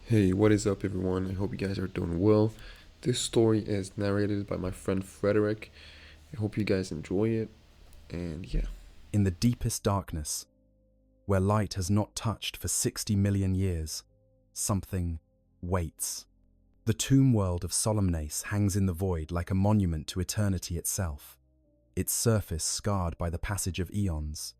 Hey, what is up, everyone? I hope you guys are doing well. This story is narrated by my friend Frederick. I hope you guys enjoy it, and yeah. In the deepest darkness, where light has not touched for 60 million years, something waits. The tomb world of Solemnace hangs in the void like a monument to eternity itself, its surface scarred by the passage of eons,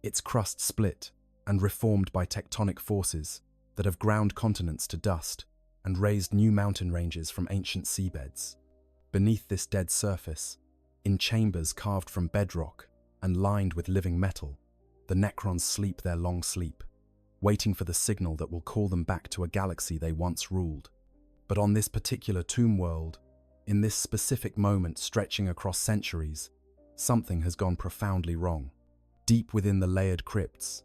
its crust split and reformed by tectonic forces that have ground continents to dust and raised new mountain ranges from ancient seabeds. Beneath this dead surface, in chambers carved from bedrock and lined with living metal, the Necrons sleep their long sleep, waiting for the signal that will call them back to a galaxy they once ruled. But on this particular tomb world, in this specific moment stretching across centuries, something has gone profoundly wrong. Deep within the layered crypts,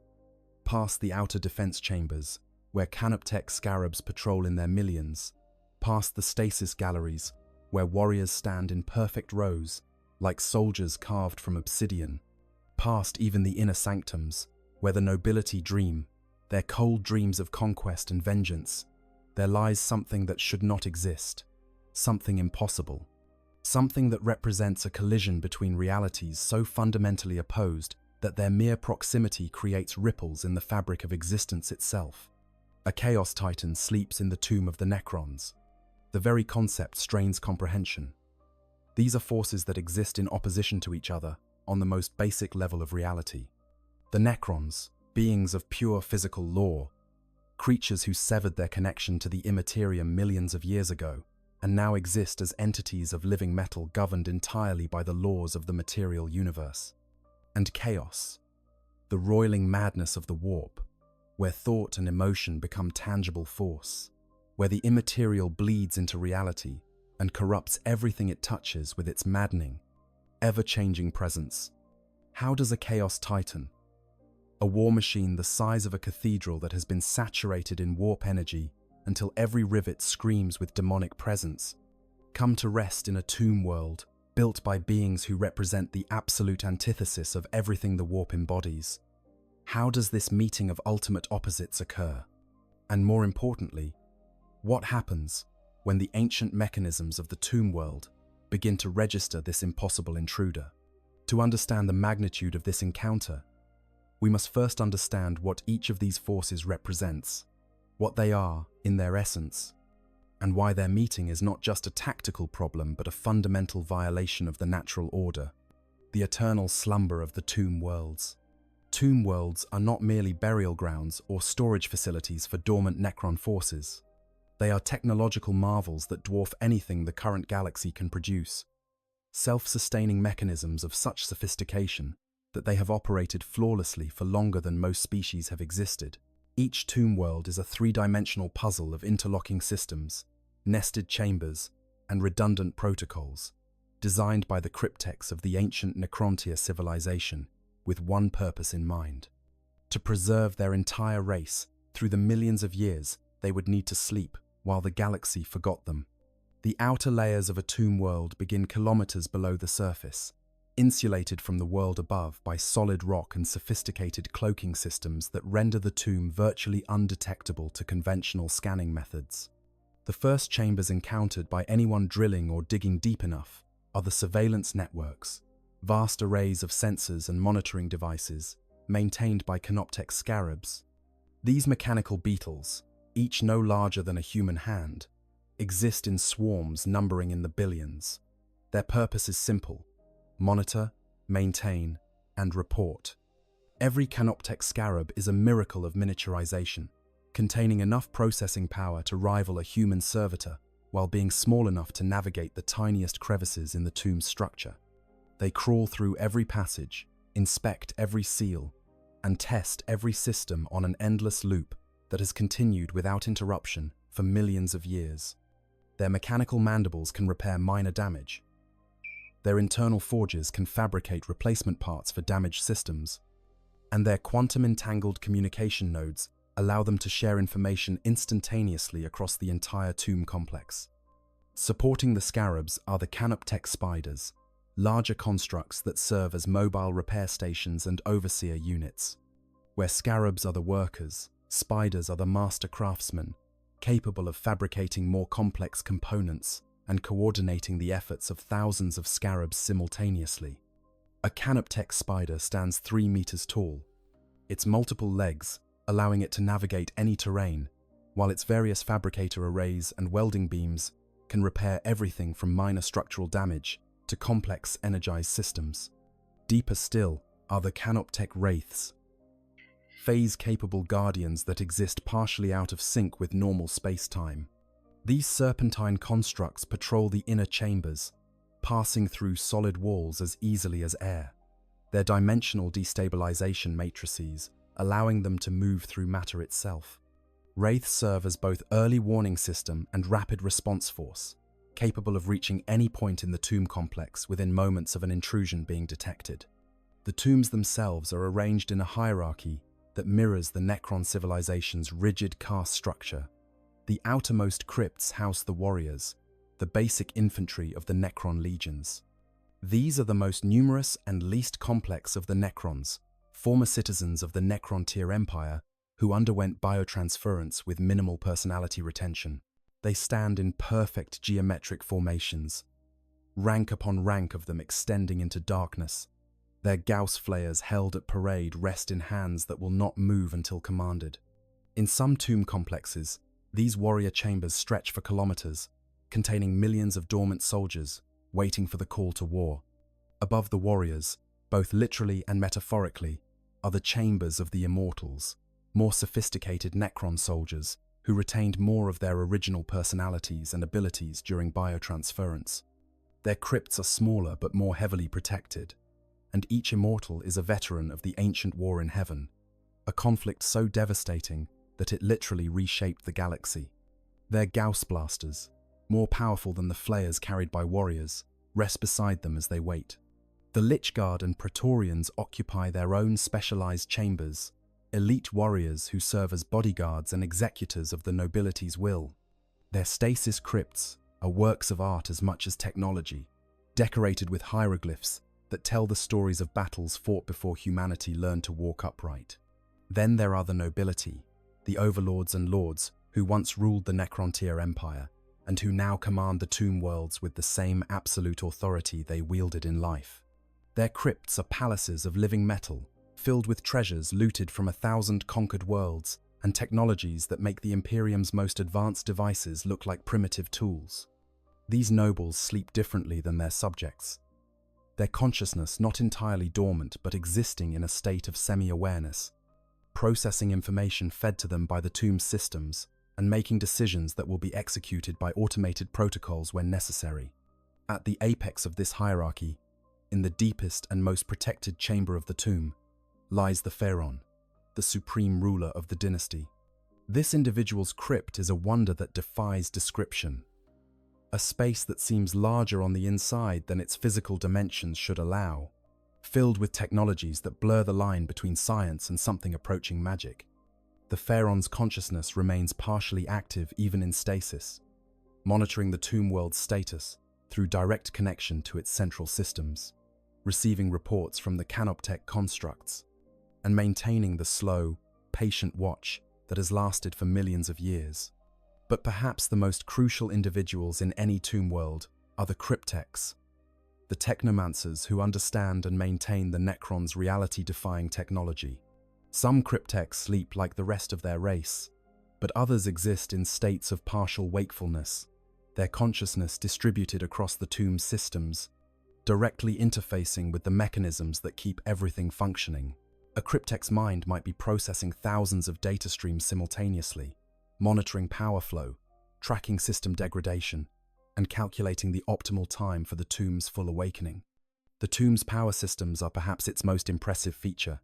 past the outer defense chambers, where canoptek scarabs patrol in their millions, past the stasis galleries, where warriors stand in perfect rows, like soldiers carved from obsidian, past even the inner sanctums, where the nobility dream, their cold dreams of conquest and vengeance, there lies something that should not exist, something impossible, something that represents a collision between realities so fundamentally opposed that their mere proximity creates ripples in the fabric of existence itself. A Chaos Titan sleeps in the tomb of the Necrons. The very concept strains comprehension. These are forces that exist in opposition to each other on the most basic level of reality. The Necrons, beings of pure physical law, creatures who severed their connection to the Imperium millions of years ago, and now exist as entities of living metal governed entirely by the laws of the material universe. And Chaos, the roiling madness of the warp, where thought and emotion become tangible force, where the immaterial bleeds into reality and corrupts everything it touches with its maddening, ever-changing presence. How does a Chaos Titan, a war machine the size of a cathedral that has been saturated in warp energy until every rivet screams with demonic presence, come to rest in a tomb world built by beings who represent the absolute antithesis of everything the warp embodies? How does this meeting of ultimate opposites occur? And more importantly, what happens when the ancient mechanisms of the tomb world begin to register this impossible intruder? To understand the magnitude of this encounter, we must first understand what each of these forces represents, what they are in their essence, and why their meeting is not just a tactical problem but a fundamental violation of the natural order, the eternal slumber of the tomb worlds. Tomb worlds are not merely burial grounds or storage facilities for dormant Necron forces. They are technological marvels that dwarf anything the current galaxy can produce, self-sustaining mechanisms of such sophistication that they have operated flawlessly for longer than most species have existed. Each tomb world is a three-dimensional puzzle of interlocking systems, nested chambers, and redundant protocols, designed by the cryptex of the ancient Necrontia civilization with one purpose in mind: to preserve their entire race through the millions of years they would need to sleep while the galaxy forgot them. The outer layers of a tomb world begin kilometers below the surface, insulated from the world above by solid rock and sophisticated cloaking systems that render the tomb virtually undetectable to conventional scanning methods. The first chambers encountered by anyone drilling or digging deep enough are the surveillance networks, vast arrays of sensors and monitoring devices maintained by canoptek scarabs. These mechanical beetles, each no larger than a human hand, exist in swarms numbering in the billions. Their purpose is simple: monitor, maintain, and report. Every canoptek scarab is a miracle of miniaturization, containing enough processing power to rival a human servitor while being small enough to navigate the tiniest crevices in the tomb's structure. They crawl through every passage, inspect every seal, and test every system on an endless loop that has continued without interruption for millions of years. Their mechanical mandibles can repair minor damage. Their internal forges can fabricate replacement parts for damaged systems, and their quantum-entangled communication nodes allow them to share information instantaneously across the entire tomb complex. Supporting the scarabs are the canoptek spiders, larger constructs that serve as mobile repair stations and overseer units. Where scarabs are the workers, spiders are the master craftsmen, capable of fabricating more complex components and coordinating the efforts of thousands of scarabs simultaneously. A canoptek spider stands 3 meters tall, its multiple legs allowing it to navigate any terrain, while its various fabricator arrays and welding beams can repair everything from minor structural damage to complex energized systems. Deeper still are the canoptek wraiths, phase-capable guardians that exist partially out of sync with normal space-time. These serpentine constructs patrol the inner chambers, passing through solid walls as easily as air, their dimensional destabilization matrices allowing them to move through matter itself. Wraiths serve as both early warning system and rapid response force, capable of reaching any point in the tomb complex within moments of an intrusion being detected. The tombs themselves are arranged in a hierarchy that mirrors the Necron civilization's rigid caste structure. The outermost crypts house the warriors, the basic infantry of the Necron legions. These are the most numerous and least complex of the Necrons, former citizens of the Necron tier empire who underwent biotransference with minimal personality retention. They stand in perfect geometric formations, rank upon rank of them extending into darkness. Their Gauss flares held at parade rest in hands that will not move until commanded. In some tomb complexes, these warrior chambers stretch for kilometers, containing millions of dormant soldiers waiting for the call to war. Above the warriors, both literally and metaphorically, are the chambers of the immortals, more sophisticated Necron soldiers who retained more of their original personalities and abilities during biotransference. Their crypts are smaller but more heavily protected, and each immortal is a veteran of the ancient war in heaven, a conflict so devastating that it literally reshaped the galaxy. Their Gauss blasters, more powerful than the flares carried by warriors, rest beside them as they wait. The Lich Guard and Praetorians occupy their own specialized chambers, elite warriors who serve as bodyguards and executors of the nobility's will. Their stasis crypts are works of art as much as technology, decorated with hieroglyphs that tell the stories of battles fought before humanity learned to walk upright. Then there are the nobility, the overlords and lords who once ruled the Necrontier Empire, and who now command the tomb worlds with the same absolute authority they wielded in life. Their crypts are palaces of living metal, filled with treasures looted from 1,000 conquered worlds and technologies that make the Imperium's most advanced devices look like primitive tools. These nobles sleep differently than their subjects, their consciousness not entirely dormant but existing in a state of semi-awareness, processing information fed to them by the tomb's systems and making decisions that will be executed by automated protocols when necessary. At the apex of this hierarchy, in the deepest and most protected chamber of the tomb, lies the Pharaon, the supreme ruler of the dynasty. This individual's crypt is a wonder that defies description. A space that seems larger on the inside than its physical dimensions should allow, filled with technologies that blur the line between science and something approaching magic. The Pharaon's consciousness remains partially active even in stasis, monitoring the tomb world's status through direct connection to its central systems, receiving reports from the canoptek constructs, and maintaining the slow, patient watch that has lasted for millions of years. But perhaps the most crucial individuals in any tomb world are the crypteks, the technomancers who understand and maintain the Necron's reality-defying technology. Some crypteks sleep like the rest of their race, but others exist in states of partial wakefulness, their consciousness distributed across the tomb's systems, directly interfacing with the mechanisms that keep everything functioning. A cryptek's mind might be processing thousands of data streams simultaneously, monitoring power flow, tracking system degradation, and calculating the optimal time for the tomb's full awakening. The tomb's power systems are perhaps its most impressive feature.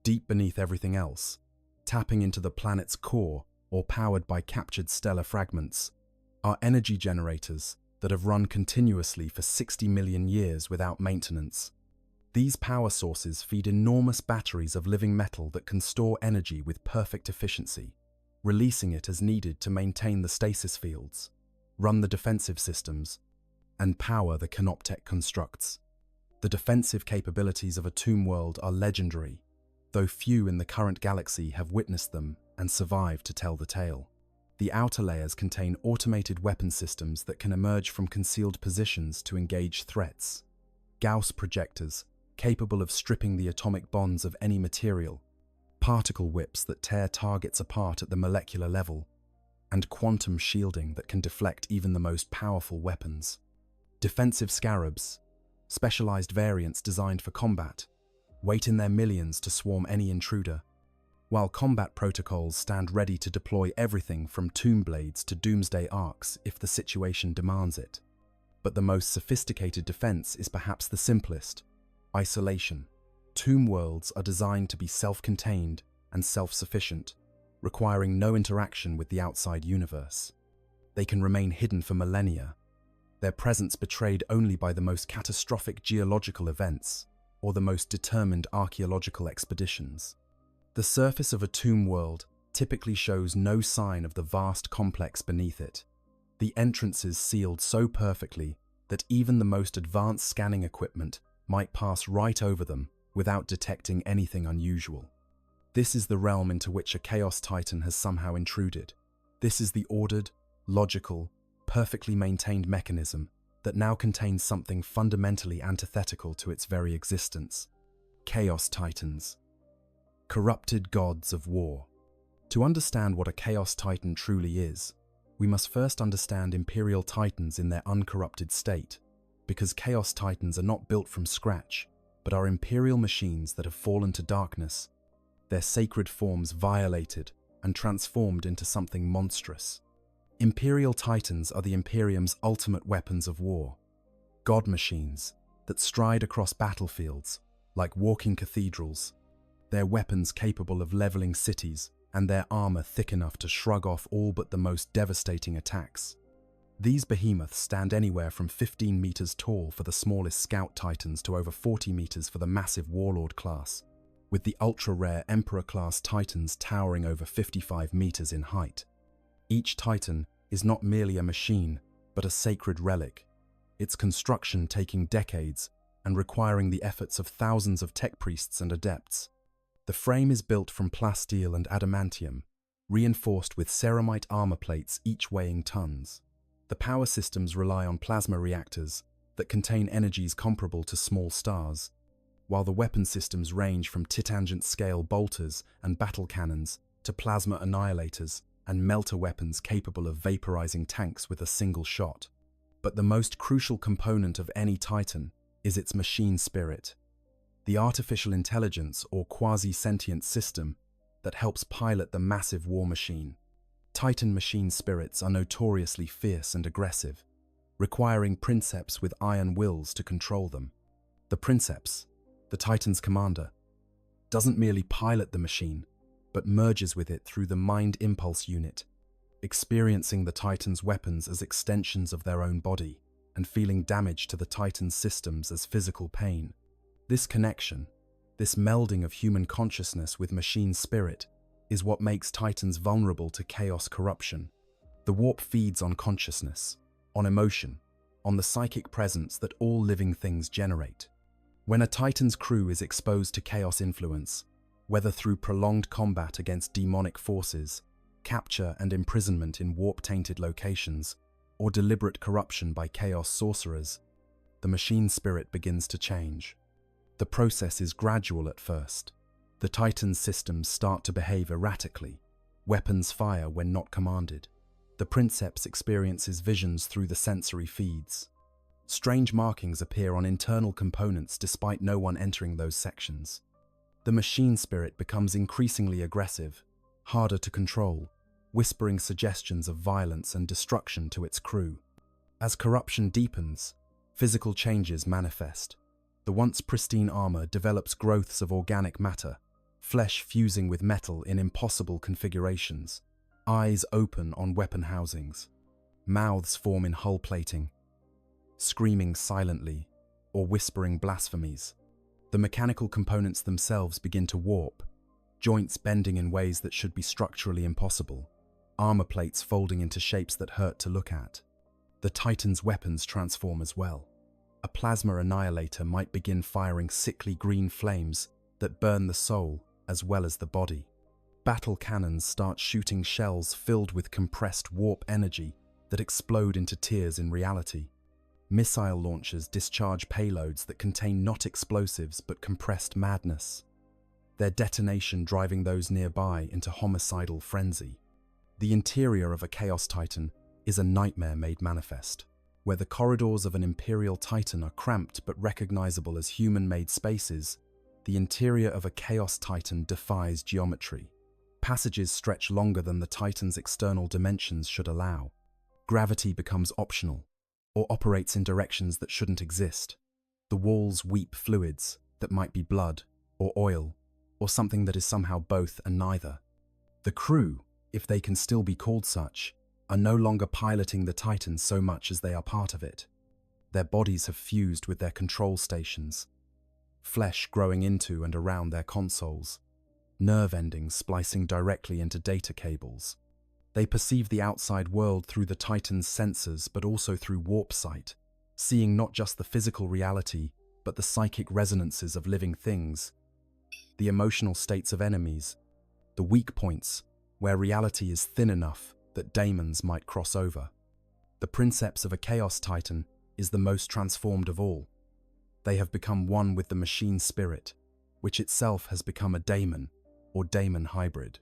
Deep beneath everything else, tapping into the planet's core or powered by captured stellar fragments, are energy generators that have run continuously for 60 million years without maintenance. These power sources feed enormous batteries of living metal that can store energy with perfect efficiency, releasing it as needed to maintain the stasis fields, run the defensive systems, and power the canoptek constructs. The defensive capabilities of a tomb world are legendary, though few in the current galaxy have witnessed them and survived to tell the tale. The outer layers contain automated weapon systems that can emerge from concealed positions to engage threats. Gauss projectors, capable of stripping the atomic bonds of any material, particle whips that tear targets apart at the molecular level, and quantum shielding that can deflect even the most powerful weapons. Defensive scarabs, specialized variants designed for combat, wait in their millions to swarm any intruder, while combat protocols stand ready to deploy everything from tomb blades to doomsday arcs if the situation demands it. But the most sophisticated defense is perhaps the simplest: isolation. Tomb worlds are designed to be self-contained and self-sufficient, requiring no interaction with the outside universe. They can remain hidden for millennia, their presence betrayed only by the most catastrophic geological events or the most determined archaeological expeditions. The surface of a tomb world typically shows no sign of the vast complex beneath it. The entrances sealed so perfectly that even the most advanced scanning equipment might pass right over them without detecting anything unusual. This is the realm into which a Chaos Titan has somehow intruded. This is the ordered, logical, perfectly maintained mechanism that now contains something fundamentally antithetical to its very existence: Chaos Titans. Corrupted gods of war. To understand what a Chaos Titan truly is, we must first understand Imperial Titans in their uncorrupted state, because Chaos Titans are not built from scratch, but are Imperial machines that have fallen to darkness, their sacred forms violated and transformed into something monstrous. Imperial Titans are the Imperium's ultimate weapons of war, god machines that stride across battlefields like walking cathedrals, their weapons capable of leveling cities and their armor thick enough to shrug off all but the most devastating attacks. These behemoths stand anywhere from 15 meters tall for the smallest Scout Titans to over 40 meters for the massive Warlord class, with the ultra-rare Emperor-class Titans towering over 55 meters in height. Each Titan is not merely a machine, but a sacred relic, its construction taking decades and requiring the efforts of thousands of tech priests and adepts. The frame is built from plasteel and adamantium, reinforced with ceramite armor plates each weighing tons. The power systems rely on plasma reactors that contain energies comparable to small stars, while the weapon systems range from titangent-scale bolters and battle cannons to plasma annihilators and melter weapons capable of vaporizing tanks with a single shot. But the most crucial component of any Titan is its machine spirit, the artificial intelligence or quasi-sentient system that helps pilot the massive war machine. Titan machine spirits are notoriously fierce and aggressive, requiring princeps with iron wills to control them. The princeps, the Titan's commander, doesn't merely pilot the machine, but merges with it through the mind impulse unit, experiencing the Titan's weapons as extensions of their own body and feeling damage to the Titan's systems as physical pain. This connection, this melding of human consciousness with machine spirit, is what makes Titans vulnerable to chaos corruption. The warp feeds on consciousness, on emotion, on the psychic presence that all living things generate. When a Titan's crew is exposed to chaos influence, whether through prolonged combat against demonic forces, capture and imprisonment in warp-tainted locations, or deliberate corruption by chaos sorcerers, the machine spirit begins to change. The process is gradual at first. The Titan's systems start to behave erratically. Weapons fire when not commanded. The princeps experiences visions through the sensory feeds. Strange markings appear on internal components despite no one entering those sections. The machine spirit becomes increasingly aggressive, harder to control, whispering suggestions of violence and destruction to its crew. As corruption deepens, physical changes manifest. The once pristine armor develops growths of organic matter, flesh fusing with metal in impossible configurations, eyes open on weapon housings, mouths form in hull plating, screaming silently or whispering blasphemies. The mechanical components themselves begin to warp, joints bending in ways that should be structurally impossible, armor plates folding into shapes that hurt to look at. The Titan's weapons transform as well. A plasma annihilator might begin firing sickly green flames that burn the soul as well as the body. Battle cannons start shooting shells filled with compressed warp energy that explode into tears in reality. Missile launchers discharge payloads that contain not explosives but compressed madness, their detonation driving those nearby into homicidal frenzy. The interior of a Chaos Titan is a nightmare made manifest, where the corridors of an Imperial Titan are cramped but recognizable as human-made spaces. The interior of a Chaos Titan defies geometry. Passages stretch longer than the Titan's external dimensions should allow. Gravity becomes optional, or operates in directions that shouldn't exist. The walls weep fluids that might be blood, or oil, or something that is somehow both and neither. The crew, if they can still be called such, are no longer piloting the Titan so much as they are part of it. Their bodies have fused with their control stations, flesh growing into and around their consoles, nerve endings splicing directly into data cables. They perceive the outside world through the Titan's sensors but also through warp sight, seeing not just the physical reality but the psychic resonances of living things, the emotional states of enemies, the weak points where reality is thin enough that daemons might cross over. The princeps of a Chaos Titan is the most transformed of all. They have become one with the machine spirit, which itself has become a daemon or daemon hybrid.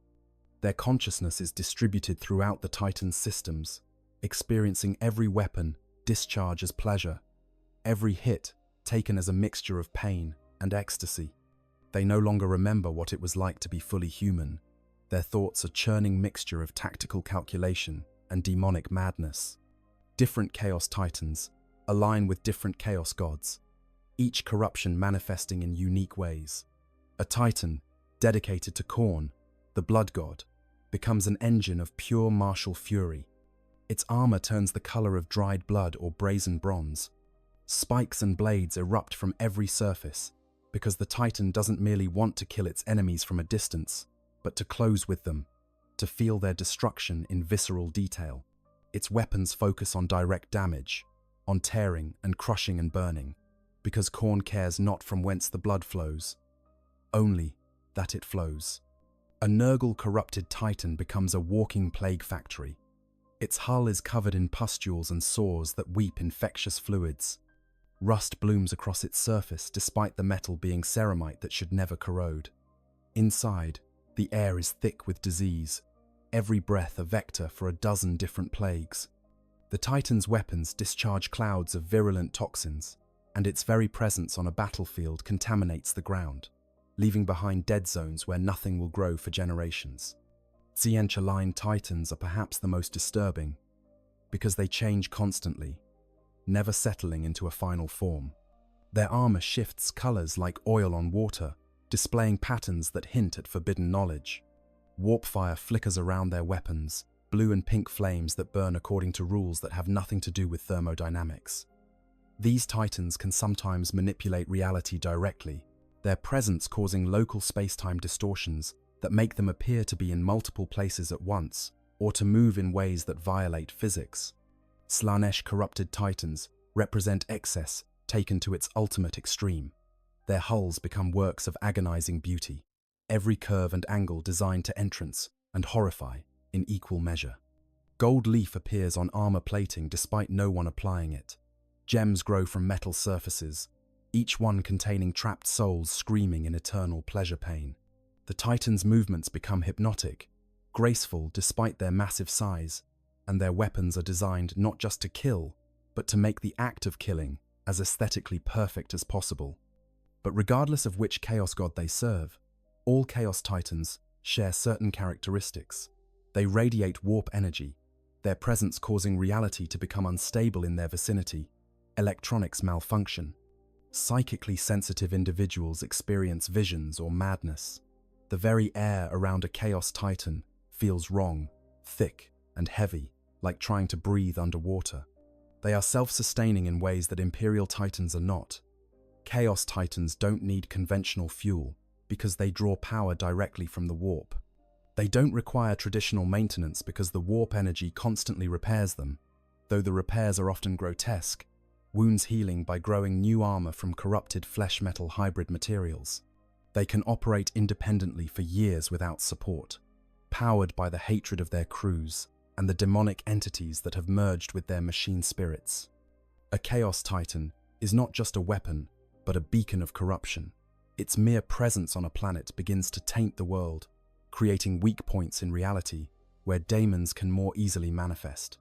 Their consciousness is distributed throughout the Titan's systems, experiencing every weapon discharge as pleasure, every hit taken as a mixture of pain and ecstasy. They no longer remember what it was like to be fully human. Their thoughts a churning mixture of tactical calculation and demonic madness. Different Chaos Titans align with different Chaos Gods, each corruption manifesting in unique ways. A Titan dedicated to Khorne, the Blood God, becomes an engine of pure martial fury. Its armor turns the color of dried blood or brazen bronze. Spikes and blades erupt from every surface, because the Titan doesn't merely want to kill its enemies from a distance, but to close with them, to feel their destruction in visceral detail. Its weapons focus on direct damage, on tearing and crushing and burning, because Khorne cares not from whence the blood flows, only that it flows. A Nurgle corrupted Titan becomes a walking plague factory. Its hull is covered in pustules and sores that weep infectious fluids. Rust blooms across its surface despite the metal being ceramite that should never corrode. Inside, the air is thick with disease, every breath a vector for a dozen different plagues. The Titan's weapons discharge clouds of virulent toxins, and its very presence on a battlefield contaminates the ground, leaving behind dead zones where nothing will grow for generations. Xiancha-line Titans are perhaps the most disturbing, because they change constantly, never settling into a final form. Their armor shifts colors like oil on water, displaying patterns that hint at forbidden knowledge. Warp fire flickers around their weapons, blue and pink flames that burn according to rules that have nothing to do with thermodynamics. These Titans can sometimes manipulate reality directly, their presence causing local space-time distortions that make them appear to be in multiple places at once, or to move in ways that violate physics. Slaanesh corrupted Titans represent excess taken to its ultimate extreme. Their hulls become works of agonizing beauty, every curve and angle designed to entrance and horrify in equal measure. Gold leaf appears on armor plating despite no one applying it. Gems grow from metal surfaces, each one containing trapped souls screaming in eternal pleasure pain. The Titan's movements become hypnotic, graceful despite their massive size, and their weapons are designed not just to kill, but to make the act of killing as aesthetically perfect as possible. But regardless of which Chaos God they serve, all Chaos Titans share certain characteristics. They radiate warp energy, their presence causing reality to become unstable in their vicinity. Electronics malfunction. Psychically sensitive individuals experience visions or madness. The very air around a Chaos Titan feels wrong, thick, and heavy, like trying to breathe underwater. They are self-sustaining in ways that Imperial Titans are not. Chaos Titans don't need conventional fuel because they draw power directly from the warp. They don't require traditional maintenance because the warp energy constantly repairs them, though the repairs are often grotesque, wounds healing by growing new armor from corrupted flesh-metal hybrid materials. They can operate independently for years without support. powered by the hatred of their crews and the demonic entities that have merged with their machine spirits. A Chaos Titan is not just a weapon, but a beacon of corruption. Its mere presence on a planet begins to taint the world, creating weak points in reality where daemons can more easily manifest.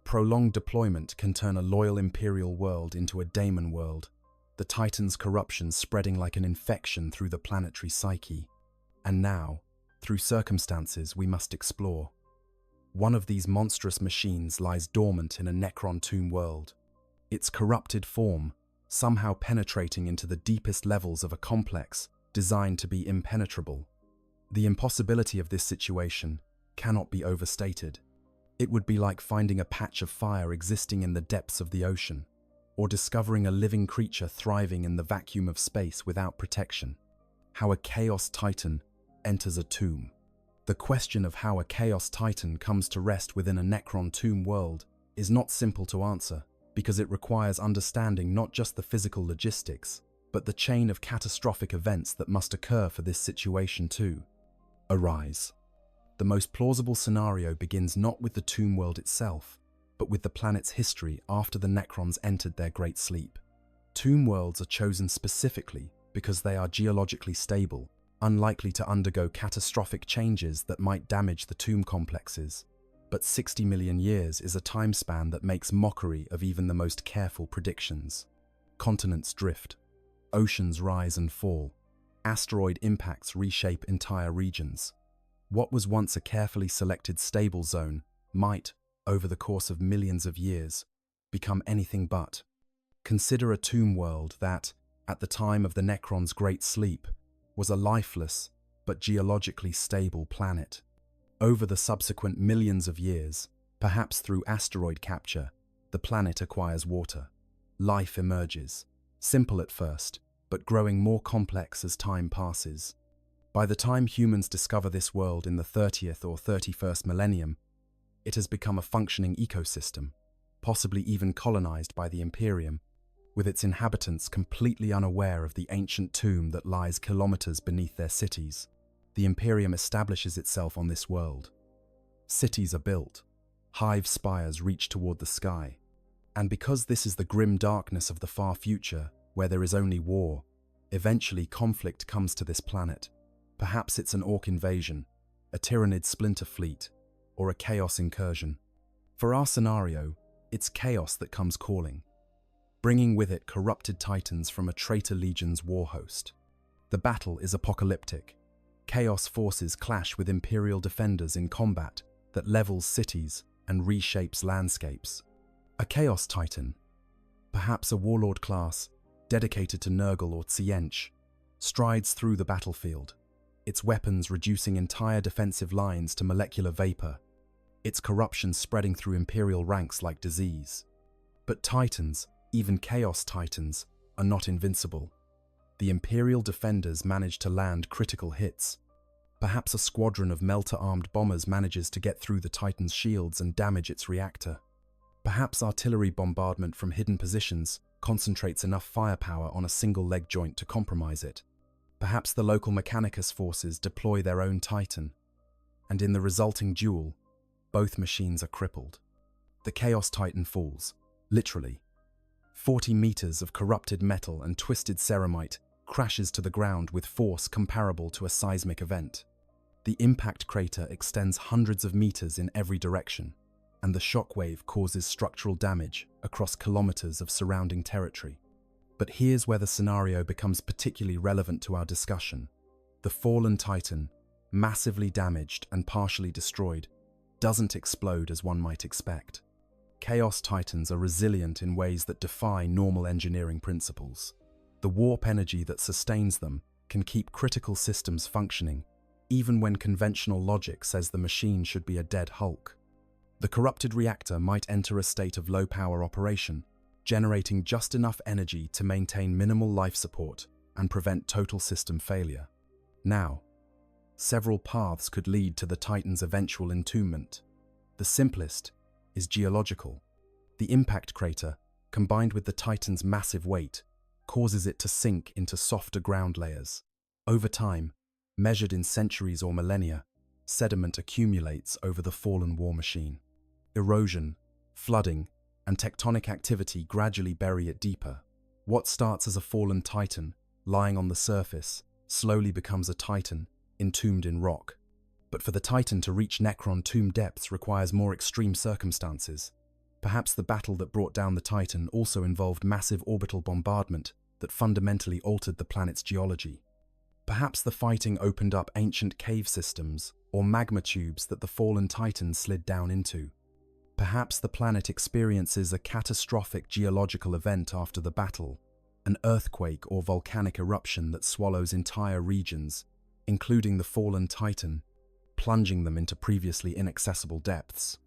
Prolonged deployment can turn a loyal Imperial world into a daemon world, the Titan's corruption spreading like an infection through the planetary psyche. And now, through circumstances we must explore. One of these monstrous machines lies dormant in a Necron tomb world, its corrupted form somehow penetrating into the deepest levels of a complex designed to be impenetrable. The impossibility of this situation cannot be overstated. It would be like finding a patch of fire existing in the depths of the ocean, or discovering a living creature thriving in the vacuum of space without protection. How a Chaos Titan enters a tomb. The question of how a Chaos Titan comes to rest within a Necron tomb world is not simple to answer, because it requires understanding not just the physical logistics, but the chain of catastrophic events that must occur for this situation to arise. The most plausible scenario begins not with the tomb world itself, but with the planet's history after the Necrons entered their great sleep. Tomb worlds are chosen specifically because they are geologically stable, unlikely to undergo catastrophic changes that might damage the tomb complexes. But 60 million years is a time span that makes mockery of even the most careful predictions. Continents drift, oceans rise and fall, asteroid impacts reshape entire regions. What was once a carefully selected stable zone might, over the course of millions of years, become anything but. Consider a tomb world that, at the time of the Necrons' great sleep, was a lifeless but geologically stable planet. Over the subsequent millions of years, perhaps through asteroid capture, the planet acquires water. Life emerges, simple at first, but growing more complex as time passes. By the time humans discover this world in the 30th or 31st millennium, it has become a functioning ecosystem, possibly even colonized by the Imperium, with its inhabitants completely unaware of the ancient tomb that lies kilometers beneath their cities. The Imperium establishes itself on this world. Cities are built, hive spires reach toward the sky, and because this is the grim darkness of the far future, where there is only war, eventually conflict comes to this planet. Perhaps it's an orc invasion, a Tyranid splinter fleet, or a chaos incursion. For our scenario, it's chaos that comes calling, bringing with it corrupted titans from a traitor legion's war host. The battle is apocalyptic. Chaos forces clash with Imperial defenders in combat that levels cities and reshapes landscapes. A Chaos Titan, perhaps a warlord class dedicated to Nurgle or Tzientch, strides through the battlefield, its weapons reducing entire defensive lines to molecular vapor, its corruption spreading through Imperial ranks like disease. But Titans, even Chaos Titans, are not invincible. The Imperial defenders manage to land critical hits. Perhaps a squadron of melter-armed bombers manages to get through the Titan's shields and damage its reactor. Perhaps artillery bombardment from hidden positions concentrates enough firepower on a single leg joint to compromise it. Perhaps the local Mechanicus forces deploy their own Titan, and in the resulting duel, both machines are crippled. The Chaos Titan falls, literally. 40 meters of corrupted metal and twisted ceramite crashes to the ground with force comparable to a seismic event. The impact crater extends hundreds of meters in every direction, and the shockwave causes structural damage across kilometers of surrounding territory. But here's where the scenario becomes particularly relevant to our discussion. The fallen Titan, massively damaged and partially destroyed, doesn't explode as one might expect. Chaos Titans are resilient in ways that defy normal engineering principles. The warp energy that sustains them can keep critical systems functioning, even when conventional logic says the machine should be a dead hulk. The corrupted reactor might enter a state of low-power operation, generating just enough energy to maintain minimal life support and prevent total system failure. Now, several paths could lead to the Titan's eventual entombment. The simplest is geological. The impact crater, combined with the Titan's massive weight, causes it to sink into softer ground layers. Over time, measured in centuries or millennia, sediment accumulates over the fallen war machine. Erosion, flooding, and tectonic activity gradually bury it deeper. What starts as a fallen titan, lying on the surface, slowly becomes a titan, entombed in rock. But for the titan to reach Necron tomb depths requires more extreme circumstances. Perhaps the battle that brought down the titan also involved massive orbital bombardment that fundamentally altered the planet's geology. Perhaps the fighting opened up ancient cave systems or magma tubes that the fallen titan slid down into. Perhaps the planet experiences a catastrophic geological event after the battle, an earthquake or volcanic eruption that swallows entire regions, including the fallen titan, plunging them into previously inaccessible depths.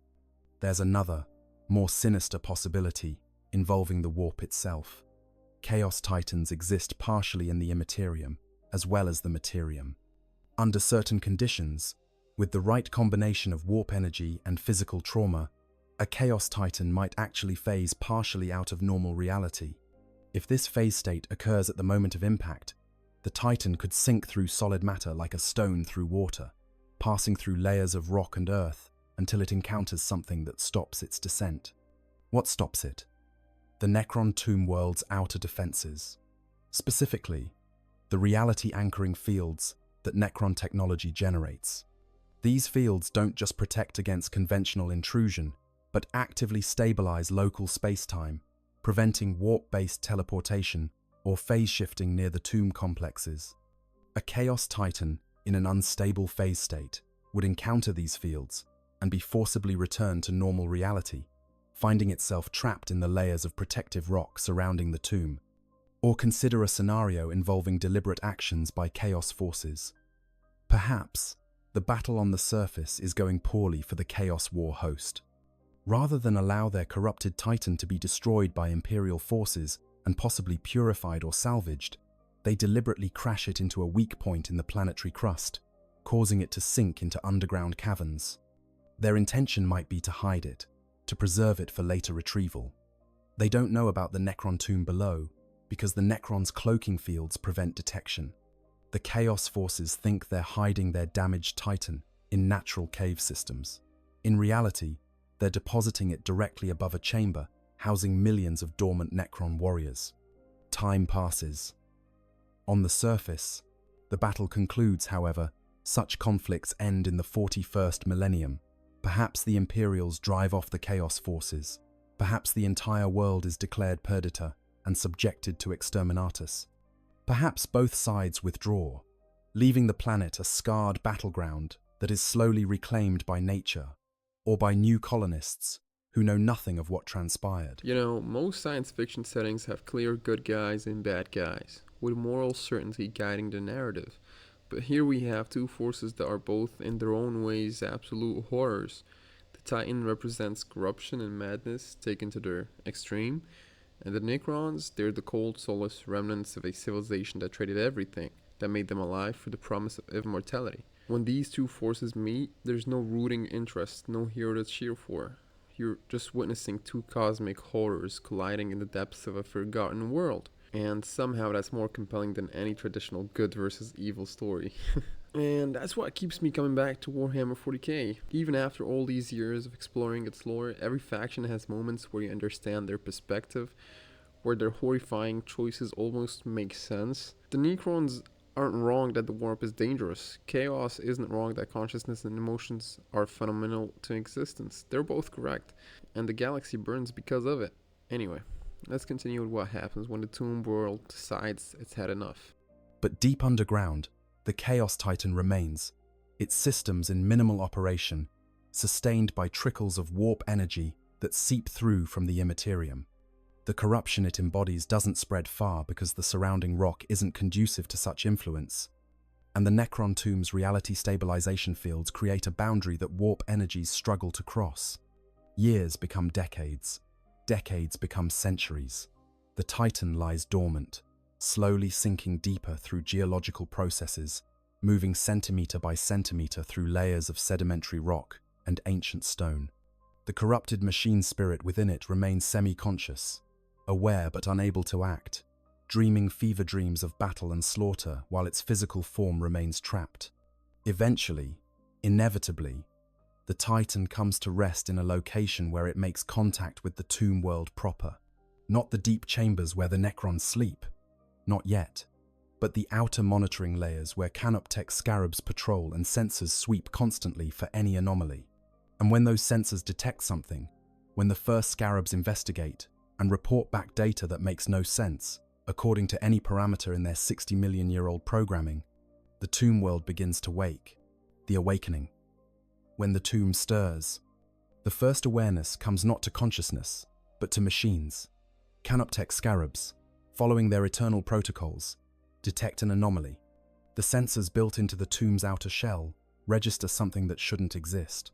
There's another, more sinister possibility involving the warp itself. Chaos Titans exist partially in the Imperium, as well as the Materium. Under certain conditions, with the right combination of warp energy and physical trauma, a Chaos Titan might actually phase partially out of normal reality. If this phase state occurs at the moment of impact, the Titan could sink through solid matter like a stone through water, passing through layers of rock and earth until it encounters something that stops its descent. What stops it? The Necron tomb world's outer defenses. Specifically, the reality-anchoring fields that Necron technology generates. These fields don't just protect against conventional intrusion, but actively stabilize local space-time, preventing warp-based teleportation or phase shifting near the tomb complexes. A Chaos Titan in an unstable phase state would encounter these fields and be forcibly returned to normal reality, finding itself trapped in the layers of protective rock surrounding the tomb. Or consider a scenario involving deliberate actions by Chaos forces. Perhaps the battle on the surface is going poorly for the Chaos War host. Rather than allow their corrupted Titan to be destroyed by Imperial forces and possibly purified or salvaged, they deliberately crash it into a weak point in the planetary crust, causing it to sink into underground caverns. Their intention might be to hide it, to preserve it for later retrieval. They don't know about the Necron tomb below, because the Necron's cloaking fields prevent detection. The Chaos forces think they're hiding their damaged Titan in natural cave systems. In reality, they're depositing it directly above a chamber housing millions of dormant Necron warriors. Time passes. On the surface, the battle concludes, however. Such conflicts end in the 41st Millennium. Perhaps the Imperials drive off the Chaos forces. Perhaps the entire world is declared perdita and subjected to exterminatus. Perhaps both sides withdraw, leaving the planet a scarred battleground that is slowly reclaimed by nature, or by new colonists who know nothing of what transpired. You know, most science fiction settings have clear good guys and bad guys, with moral certainty guiding the narrative. But here we have two forces that are both in their own ways absolute horrors. The Titan represents corruption and madness taken to their extreme, and the Necrons, they're the cold, soulless remnants of a civilization that traded everything that made them alive for the promise of immortality. When these two forces meet, there's no rooting interest, no hero to cheer for. You're just witnessing two cosmic horrors colliding in the depths of a forgotten world. And somehow that's more compelling than any traditional good versus evil story. And that's what keeps me coming back to Warhammer 40K. Even after all these years of exploring its lore, every faction has moments where you understand their perspective, where their horrifying choices almost make sense. The Necrons aren't wrong that the warp is dangerous. Chaos isn't wrong that consciousness and emotions are fundamental to existence. They're both correct, and the galaxy burns because of it. Anyway, let's continue with what happens when the tomb world decides it's had enough. But deep underground, the Chaos Titan remains, its systems in minimal operation, sustained by trickles of warp energy that seep through from the Imperium. The corruption it embodies doesn't spread far because the surrounding rock isn't conducive to such influence, and the Necron tomb's reality stabilization fields create a boundary that warp energies struggle to cross. Years become decades. Decades become centuries. The Titan lies dormant, slowly sinking deeper through geological processes, moving centimeter by centimeter through layers of sedimentary rock and ancient stone. The corrupted machine spirit within it remains semi-conscious, aware but unable to act, dreaming fever dreams of battle and slaughter while its physical form remains trapped. Eventually, Inevitably, the Titan comes to rest in a location where it makes contact with the tomb world proper. Not the deep chambers where the Necrons sleep, not yet, but the outer monitoring layers where Canoptech scarabs patrol and sensors sweep constantly for any anomaly. And when those sensors detect something, when the first scarabs investigate and report back data that makes no sense, according to any parameter in their 60-million-year-old programming, the tomb world begins to wake, the awakening. When the tomb stirs, the first awareness comes not to consciousness, but to machines. Canoptech scarabs, following their eternal protocols, detect an anomaly. The sensors built into the tomb's outer shell register something that shouldn't exist.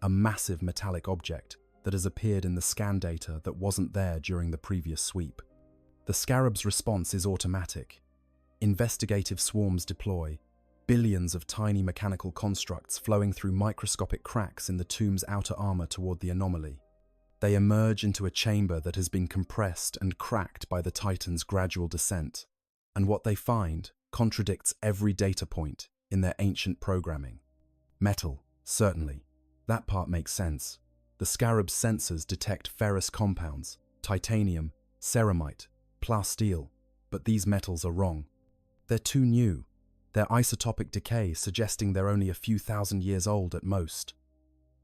A massive metallic object that has appeared in the scan data that wasn't there during the previous sweep. The scarab's response is automatic. Investigative swarms deploy, billions of tiny mechanical constructs flowing through microscopic cracks in the tomb's outer armor toward the anomaly. They emerge into a chamber that has been compressed and cracked by the Titan's gradual descent, and what they find contradicts every data point in their ancient programming. Metal, certainly. That part makes sense. The scarab's sensors detect ferrous compounds, titanium, ceramite, plasteel, but these metals are wrong. They're too new, their isotopic decay suggesting they're only a few thousand years old at most.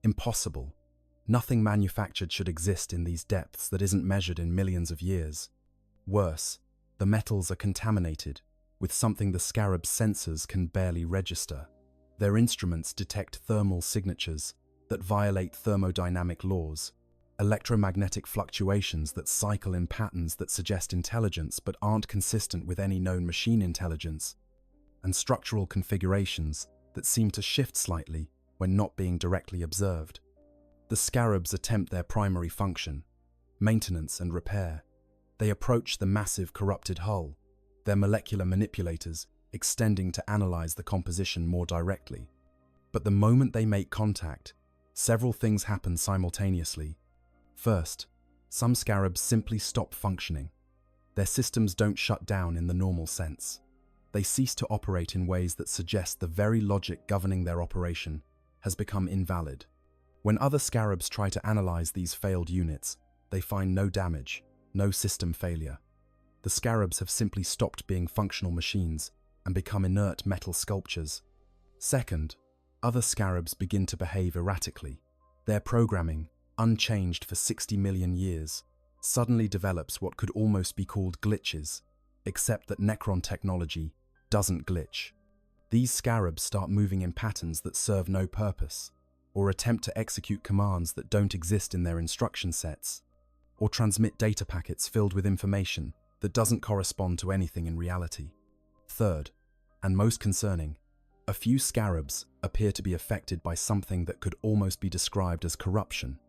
Impossible. Nothing manufactured should exist in these depths that isn't measured in millions of years. Worse, the metals are contaminated with something the scarab's sensors can barely register. Their instruments detect thermal signatures that violate thermodynamic laws, electromagnetic fluctuations that cycle in patterns that suggest intelligence but aren't consistent with any known machine intelligence, and structural configurations that seem to shift slightly when not being directly observed. The scarabs attempt their primary function, maintenance and repair. They approach the massive corrupted hull, their molecular manipulators extending to analyze the composition more directly. But the moment they make contact, several things happen simultaneously. First, some scarabs simply stop functioning. Their systems don't shut down in the normal sense. They cease to operate in ways that suggest the very logic governing their operation has become invalid. When other scarabs try to analyze these failed units, they find no damage, no system failure. The scarabs have simply stopped being functional machines and become inert metal sculptures. Second, other scarabs begin to behave erratically. Their programming, unchanged for 60 million years, suddenly develops what could almost be called glitches, except that Necron technology doesn't glitch. These scarabs start moving in patterns that serve no purpose, or attempt to execute commands that don't exist in their instruction sets, or transmit data packets filled with information that doesn't correspond to anything in reality. Third, and most concerning, a few scarabs appear to be affected by something that could almost be described as corruption,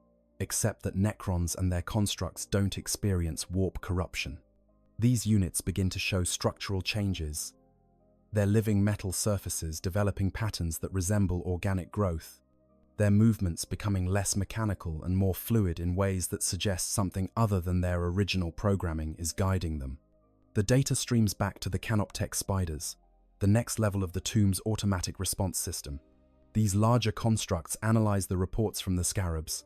except that Necrons and their constructs don't experience warp corruption. These units begin to show structural changes, their living metal surfaces developing patterns that resemble organic growth, their movements becoming less mechanical and more fluid in ways that suggest something other than their original programming is guiding them. The data streams back to the Canoptech spiders, the next level of the tomb's automatic response system. These larger constructs analyze the reports from the scarabs,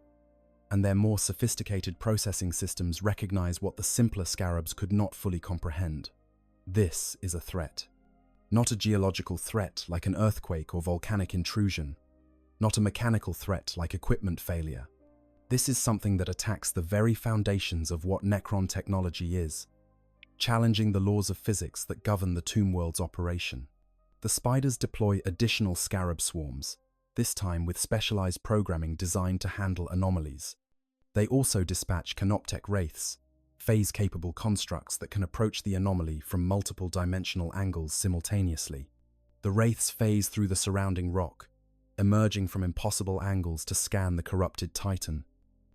and their more sophisticated processing systems recognize what the simpler scarabs could not fully comprehend. This is a threat. Not a geological threat like an earthquake or volcanic intrusion. Not a mechanical threat like equipment failure. This is something that attacks the very foundations of what Necron technology is, challenging the laws of physics that govern the tomb world's operation. The spiders deploy additional scarab swarms, this time with specialized programming designed to handle anomalies. They also dispatch Canoptech wraiths, phase-capable constructs that can approach the anomaly from multiple dimensional angles simultaneously. The wraiths phase through the surrounding rock, emerging from impossible angles to scan the corrupted Titan.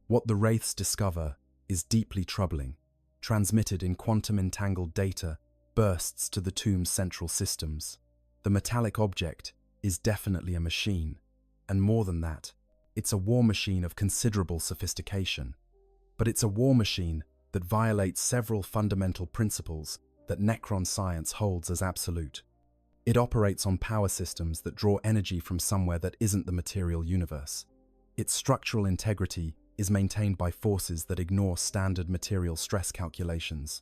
What the wraiths discover is deeply troubling. Transmitted in quantum-entangled data, bursts to the tomb's central systems. The metallic object is definitely a machine, and more than that, it's a war machine of considerable sophistication. But it's a war machine that violates several fundamental principles that Necron science holds as absolute. It operates on power systems that draw energy from somewhere that isn't the material universe. Its structural integrity is maintained by forces that ignore standard material stress calculations.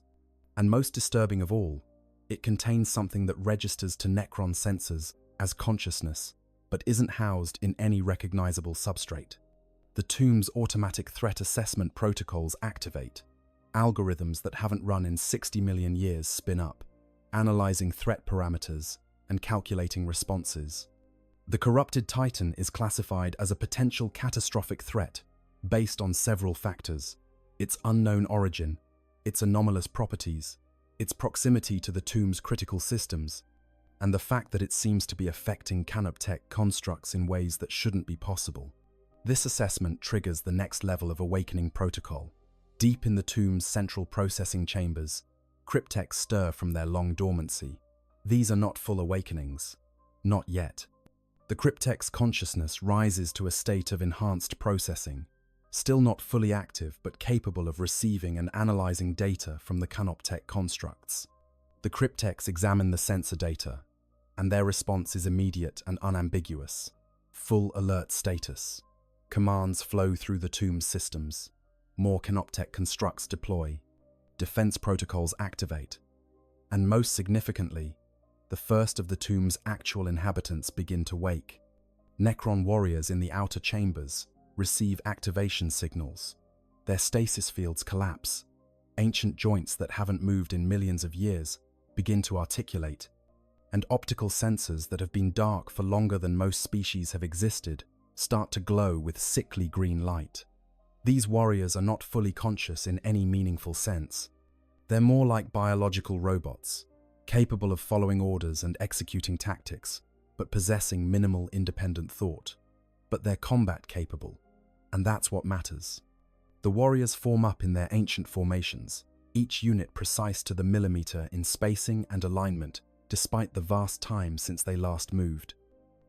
And most disturbing of all, it contains something that registers to Necron sensors as consciousness, but isn't housed in any recognizable substrate. The tomb's automatic threat assessment protocols activate. Algorithms that haven't run in 60 million years spin up, analyzing threat parameters and calculating responses. The corrupted Titan is classified as a potential catastrophic threat based on several factors: its unknown origin, its anomalous properties, its proximity to the tomb's critical systems, and the fact that it seems to be affecting canoptech constructs in ways that shouldn't be possible. This assessment triggers the next level of awakening protocol. Deep in the tomb's central processing chambers, cryptechs stir from their long dormancy. These are not full awakenings. Not yet. The cryptech's consciousness rises to a state of enhanced processing, still not fully active but capable of receiving and analyzing data from the canoptech constructs. The cryptechs examine the sensor data, and their response is immediate and unambiguous. Full alert status. Commands flow through the tomb's systems. More canoptech constructs deploy. Defense protocols activate. And most significantly, the first of the tomb's actual inhabitants begin to wake. Necron warriors in the outer chambers receive activation signals. Their stasis fields collapse. Ancient joints that haven't moved in millions of years begin to articulate, and optical sensors that have been dark for longer than most species have existed start to glow with sickly green light. These warriors are not fully conscious in any meaningful sense. They're more like biological robots, capable of following orders and executing tactics, but possessing minimal independent thought. But they're combat capable, and that's what matters. The warriors form up in their ancient formations, each unit precise to the millimeter in spacing and alignment, despite the vast time since they last moved.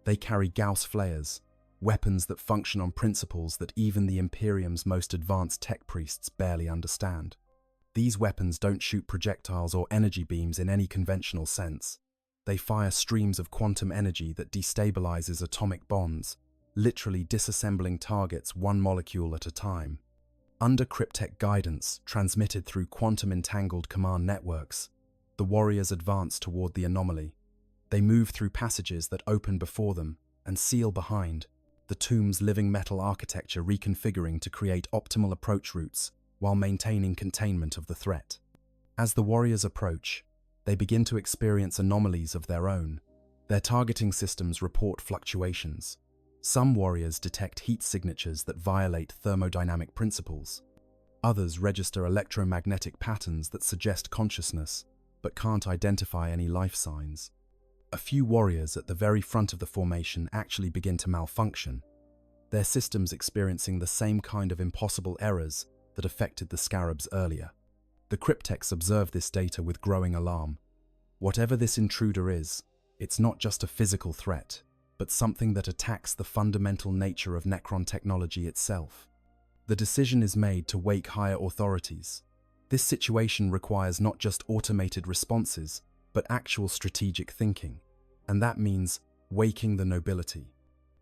They carry Gauss flares, weapons that function on principles that even the Imperium's most advanced tech priests barely understand. These weapons don't shoot projectiles or energy beams in any conventional sense. They fire streams of quantum energy that destabilizes atomic bonds, literally disassembling targets one molecule at a time. Under cryptech guidance, transmitted through quantum-entangled command networks, the warriors advance toward the anomaly. They move through passages that open before them and seal behind, the tomb's living metal architecture reconfiguring to create optimal approach routes while maintaining containment of the threat. As the warriors approach, they begin to experience anomalies of their own. Their targeting systems report fluctuations. Some warriors detect heat signatures that violate thermodynamic principles. Others register electromagnetic patterns that suggest consciousness, but can't identify any life signs. A few warriors at the very front of the formation actually begin to malfunction, their systems experiencing the same kind of impossible errors that affected the scarabs earlier. The cryptechs observe this data with growing alarm. Whatever this intruder is, it's not just a physical threat, but something that attacks the fundamental nature of Necron technology itself. The decision is made to wake higher authorities. This situation requires not just automated responses, but actual strategic thinking, and that means waking the nobility.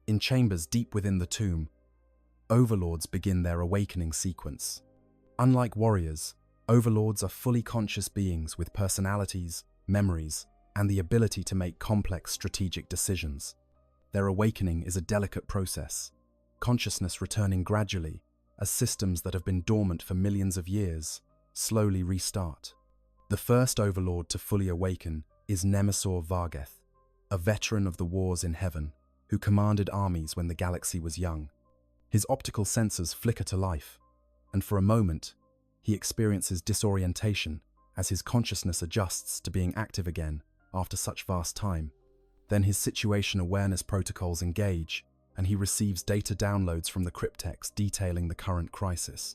In chambers deep within the tomb, overlords begin their awakening sequence. Unlike warriors, overlords are fully conscious beings with personalities, memories, and the ability to make complex strategic decisions. Their awakening is a delicate process, consciousness returning gradually as systems that have been dormant for millions of years slowly restart. The first overlord to fully awaken is Nemesor Vargheth, a veteran of the wars in heaven who commanded armies when the galaxy was young. His optical sensors flicker to life, and for a moment, he experiences disorientation as his consciousness adjusts to being active again after such vast time. Then his situation awareness protocols engage, and he receives data downloads from the cryptechs detailing the current crisis.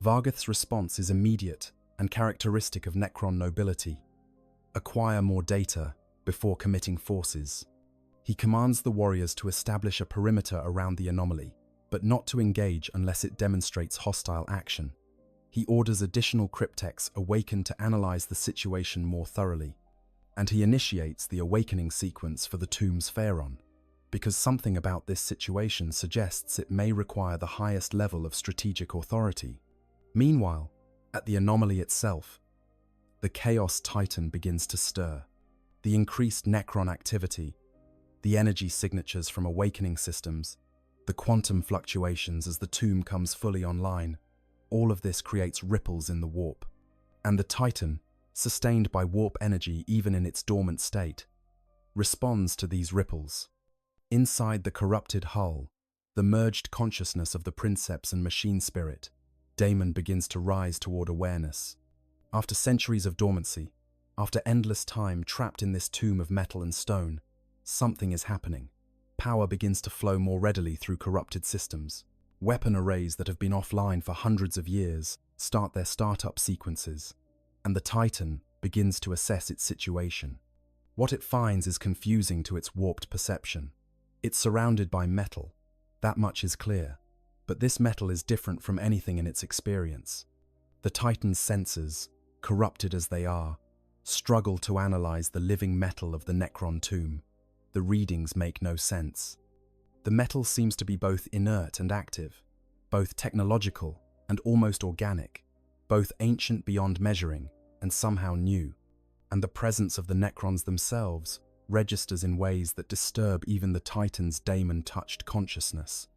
Vargheth's response is immediate and characteristic of Necron nobility. Acquire more data before committing forces. He commands the warriors to establish a perimeter around the anomaly, but not to engage unless it demonstrates hostile action. He orders additional cryptechs awakened to analyze the situation more thoroughly. and he initiates the awakening sequence for the tomb's pharaoh, because something about this situation suggests it may require the highest level of strategic authority. Meanwhile, at the anomaly itself, the Chaos Titan begins to stir. The increased Necron activity, the energy signatures from awakening systems, the quantum fluctuations as the tomb comes fully online, all of this creates ripples in the warp. And the Titan, sustained by warp energy even in its dormant state, responds to these ripples. Inside the corrupted hull, the merged consciousness of the princeps and machine spirit, Daemon begins to rise toward awareness. After centuries of dormancy, after endless time trapped in this tomb of metal and stone, something is happening. Power begins to flow more readily through corrupted systems. Weapon arrays that have been offline for hundreds of years start their startup sequences, and the Titan begins to assess its situation. What it finds is confusing to its warped perception. It's surrounded by metal, that much is clear, but this metal is different from anything in its experience. The Titan's senses, corrupted as they are, struggle to analyze the living metal of the Necron tomb. The readings make no sense. The metal seems to be both inert and active, both technological and almost organic, both ancient beyond measuring and somehow new. And the presence of the Necrons themselves registers in ways that disturb even the Titan's daemon-touched consciousness.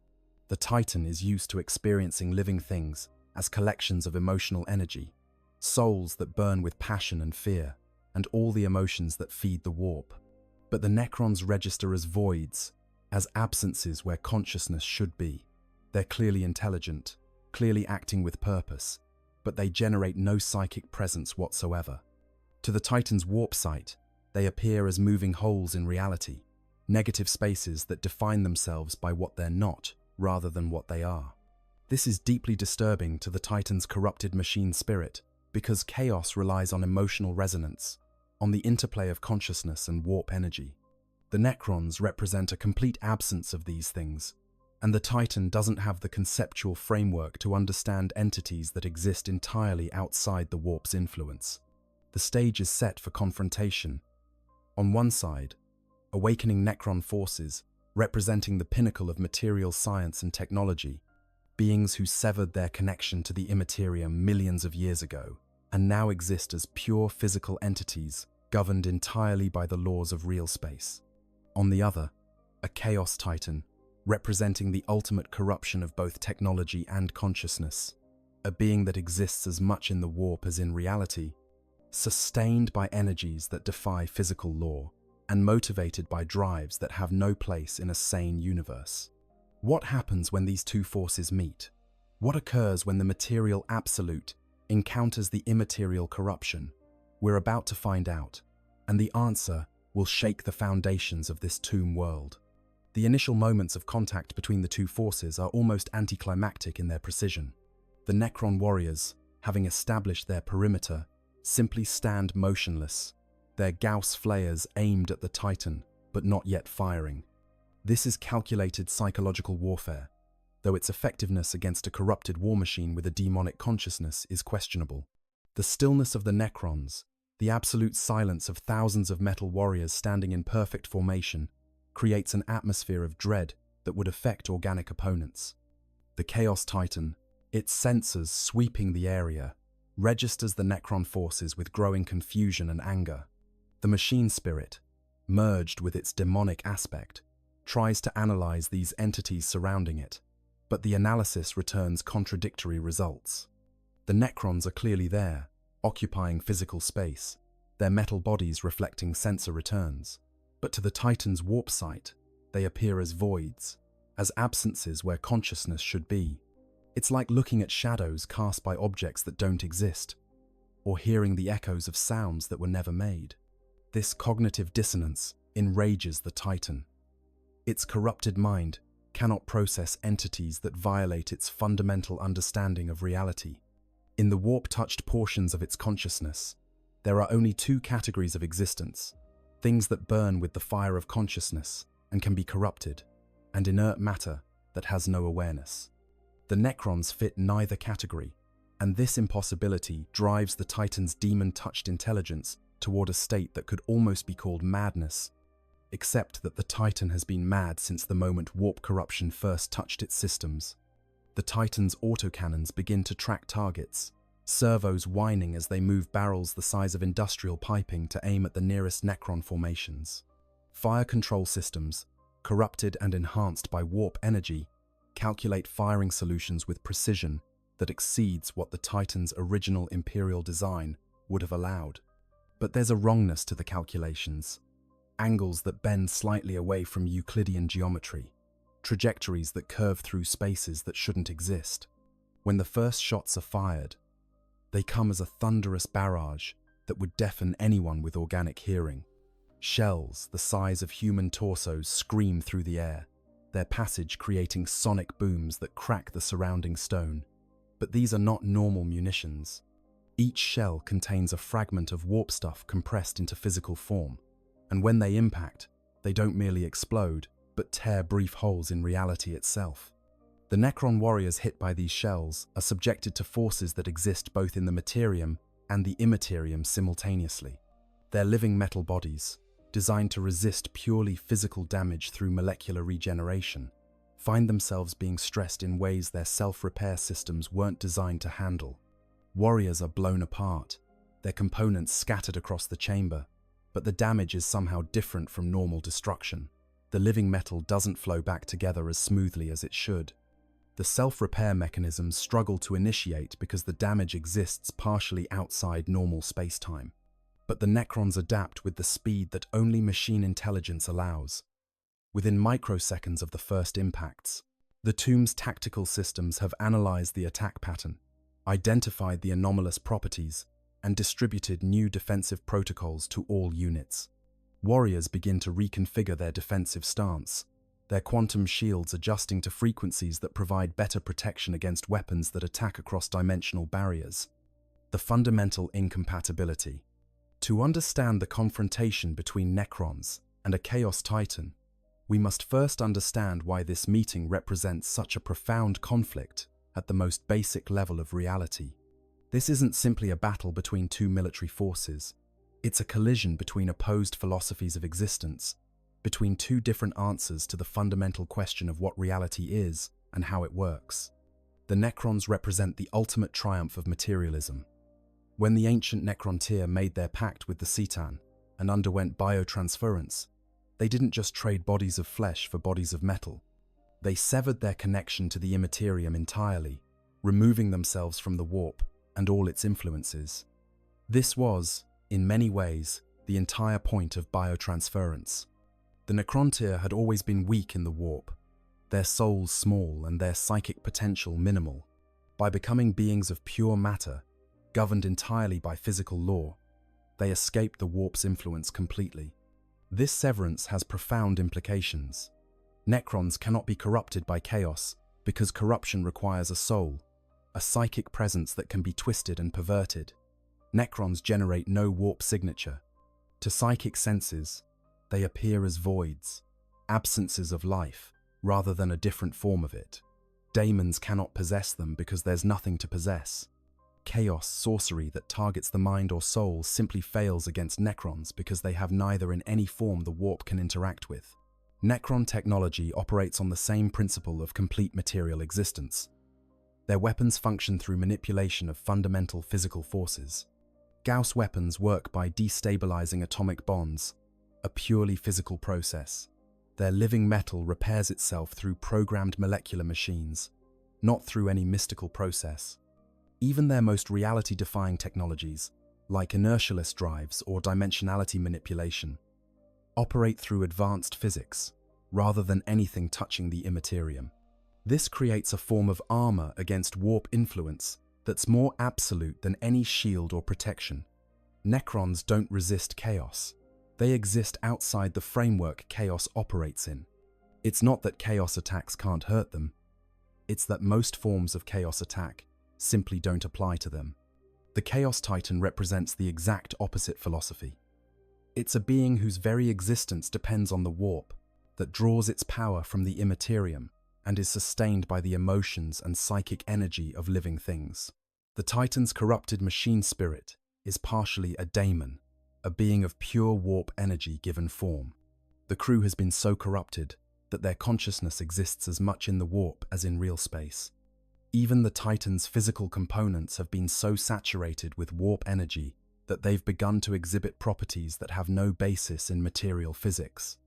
The Titan is used to experiencing living things as collections of emotional energy, souls that burn with passion and fear, and all the emotions that feed the warp. But the Necrons register as voids, as absences where consciousness should be. They're clearly intelligent, clearly acting with purpose, but they generate no psychic presence whatsoever. To the Titan's warp site, they appear as moving holes in reality, negative spaces that define themselves by what they're not, rather than what they are. This is deeply disturbing to the Titan's corrupted machine spirit, because chaos relies on emotional resonance, on the interplay of consciousness and warp energy. The Necrons represent a complete absence of these things, and the Titan doesn't have the conceptual framework to understand entities that exist entirely outside the warp's influence. The stage is set for confrontation. On one side, awakening Necron forces, representing the pinnacle of material science and technology, beings who severed their connection to the Imperium millions of years ago, and now exist as pure physical entities governed entirely by the laws of real space. On the other, a Chaos Titan, representing the ultimate corruption of both technology and consciousness, a being that exists as much in the warp as in reality, sustained by energies that defy physical law, and motivated by drives that have no place in a sane universe. What happens when these two forces meet? What occurs when the material absolute encounters the immaterial corruption? We're about to find out, and the answer will shake the foundations of this tomb world. The initial moments of contact between the two forces are almost anticlimactic in their precision. The Necron warriors, having established their perimeter, simply stand motionless, their Gauss flares aimed at the Titan, but not yet firing. This is calculated psychological warfare, though its effectiveness against a corrupted war machine with a demonic consciousness is questionable. The stillness of the Necrons, the absolute silence of thousands of metal warriors standing in perfect formation, creates an atmosphere of dread that would affect organic opponents. The Chaos Titan, its sensors sweeping the area, registers the Necron forces with growing confusion and anger. The machine spirit, merged with its demonic aspect, tries to analyze these entities surrounding it, but the analysis returns contradictory results. The Necrons are clearly there, occupying physical space, their metal bodies reflecting sensor returns. But to the Titan's warp site, they appear as voids, as absences where consciousness should be. It's like looking at shadows cast by objects that don't exist, or hearing the echoes of sounds that were never made. This cognitive dissonance enrages the Titan. Its corrupted mind cannot process entities that violate its fundamental understanding of reality. In the warp-touched portions of its consciousness, there are only two categories of existence: things that burn with the fire of consciousness and can be corrupted, and inert matter that has no awareness. The Necrons fit neither category, and this impossibility drives the Titan's demon-touched intelligence toward a state that could almost be called madness, except that the Titan has been mad since the moment warp corruption first touched its systems. The Titan's autocannons begin to track targets, servos whining as they move barrels the size of industrial piping to aim at the nearest Necron formations. Fire control systems, corrupted and enhanced by warp energy, calculate firing solutions with precision that exceeds what the Titan's original Imperial design would have allowed. But there's a wrongness to the calculations. Angles that bend slightly away from Euclidean geometry, trajectories that curve through spaces that shouldn't exist. When the first shots are fired, they come as a thunderous barrage that would deafen anyone with organic hearing. Shells the size of human torsos scream through the air, their passage creating sonic booms that crack the surrounding stone. But these are not normal munitions. Each shell contains a fragment of warp stuff compressed into physical form, and when they impact, they don't merely explode, but tear brief holes in reality itself. The Necron warriors hit by these shells are subjected to forces that exist both in the Materium and the Immaterium simultaneously. They're living metal bodies, designed to resist purely physical damage through molecular regeneration, find themselves being stressed in ways their self-repair systems weren't designed to handle. Warriors are blown apart, their components scattered across the chamber, but the damage is somehow different from normal destruction. The living metal doesn't flow back together as smoothly as it should. The self-repair mechanisms struggle to initiate because the damage exists partially outside normal space-time. But the Necrons adapt with the speed that only machine intelligence allows. Within microseconds of the first impacts, the tomb's tactical systems have analyzed the attack pattern, identified the anomalous properties, and distributed new defensive protocols to all units. Warriors begin to reconfigure their defensive stance, their quantum shields adjusting to frequencies that provide better protection against weapons that attack across dimensional barriers. The fundamental incompatibility. To understand the confrontation between Necrons and a Chaos Titan, we must first understand why this meeting represents such a profound conflict at the most basic level of reality. This isn't simply a battle between two military forces. It's a collision between opposed philosophies of existence, between two different answers to the fundamental question of what reality is and how it works. The Necrons represent the ultimate triumph of materialism. When the ancient Necrontyr made their pact with the Citan and underwent biotransference, they didn't just trade bodies of flesh for bodies of metal. They severed their connection to the Immaterium entirely, removing themselves from the warp and all its influences. This was, in many ways, the entire point of biotransference. The Necrontyr had always been weak in the warp, their souls small and their psychic potential minimal. By becoming beings of pure matter, governed entirely by physical law, they escaped the warp's influence completely. This severance has profound implications. Necrons cannot be corrupted by chaos because corruption requires a soul, a psychic presence that can be twisted and perverted. Necrons generate no warp signature. To psychic senses, they appear as voids, absences of life, rather than a different form of it. Daemons cannot possess them because there's nothing to possess. Chaos sorcery that targets the mind or soul simply fails against Necrons because they have neither in any form the warp can interact with. Necron technology operates on the same principle of complete material existence. Their weapons function through manipulation of fundamental physical forces. Gauss weapons work by destabilizing atomic bonds, a purely physical process. Their living metal repairs itself through programmed molecular machines, not through any mystical process. Even their most reality-defying technologies, like inertialess drives or dimensionality manipulation, operate through advanced physics, rather than anything touching the Immaterium. This creates a form of armor against warp influence that's more absolute than any shield or protection. Necrons don't resist chaos. They exist outside the framework chaos operates in. It's not that chaos attacks can't hurt them. It's that most forms of chaos attack simply don't apply to them. The Chaos Titan represents the exact opposite philosophy. It's a being whose very existence depends on the warp, that draws its power from the Immaterium and is sustained by the emotions and psychic energy of living things. The Titan's corrupted machine spirit is partially a daemon, a being of pure warp energy given form. The crew has been so corrupted that their consciousness exists as much in the warp as in real space. Even the Titan's physical components have been so saturated with warp energy that they've begun to exhibit properties that have no basis in material physics.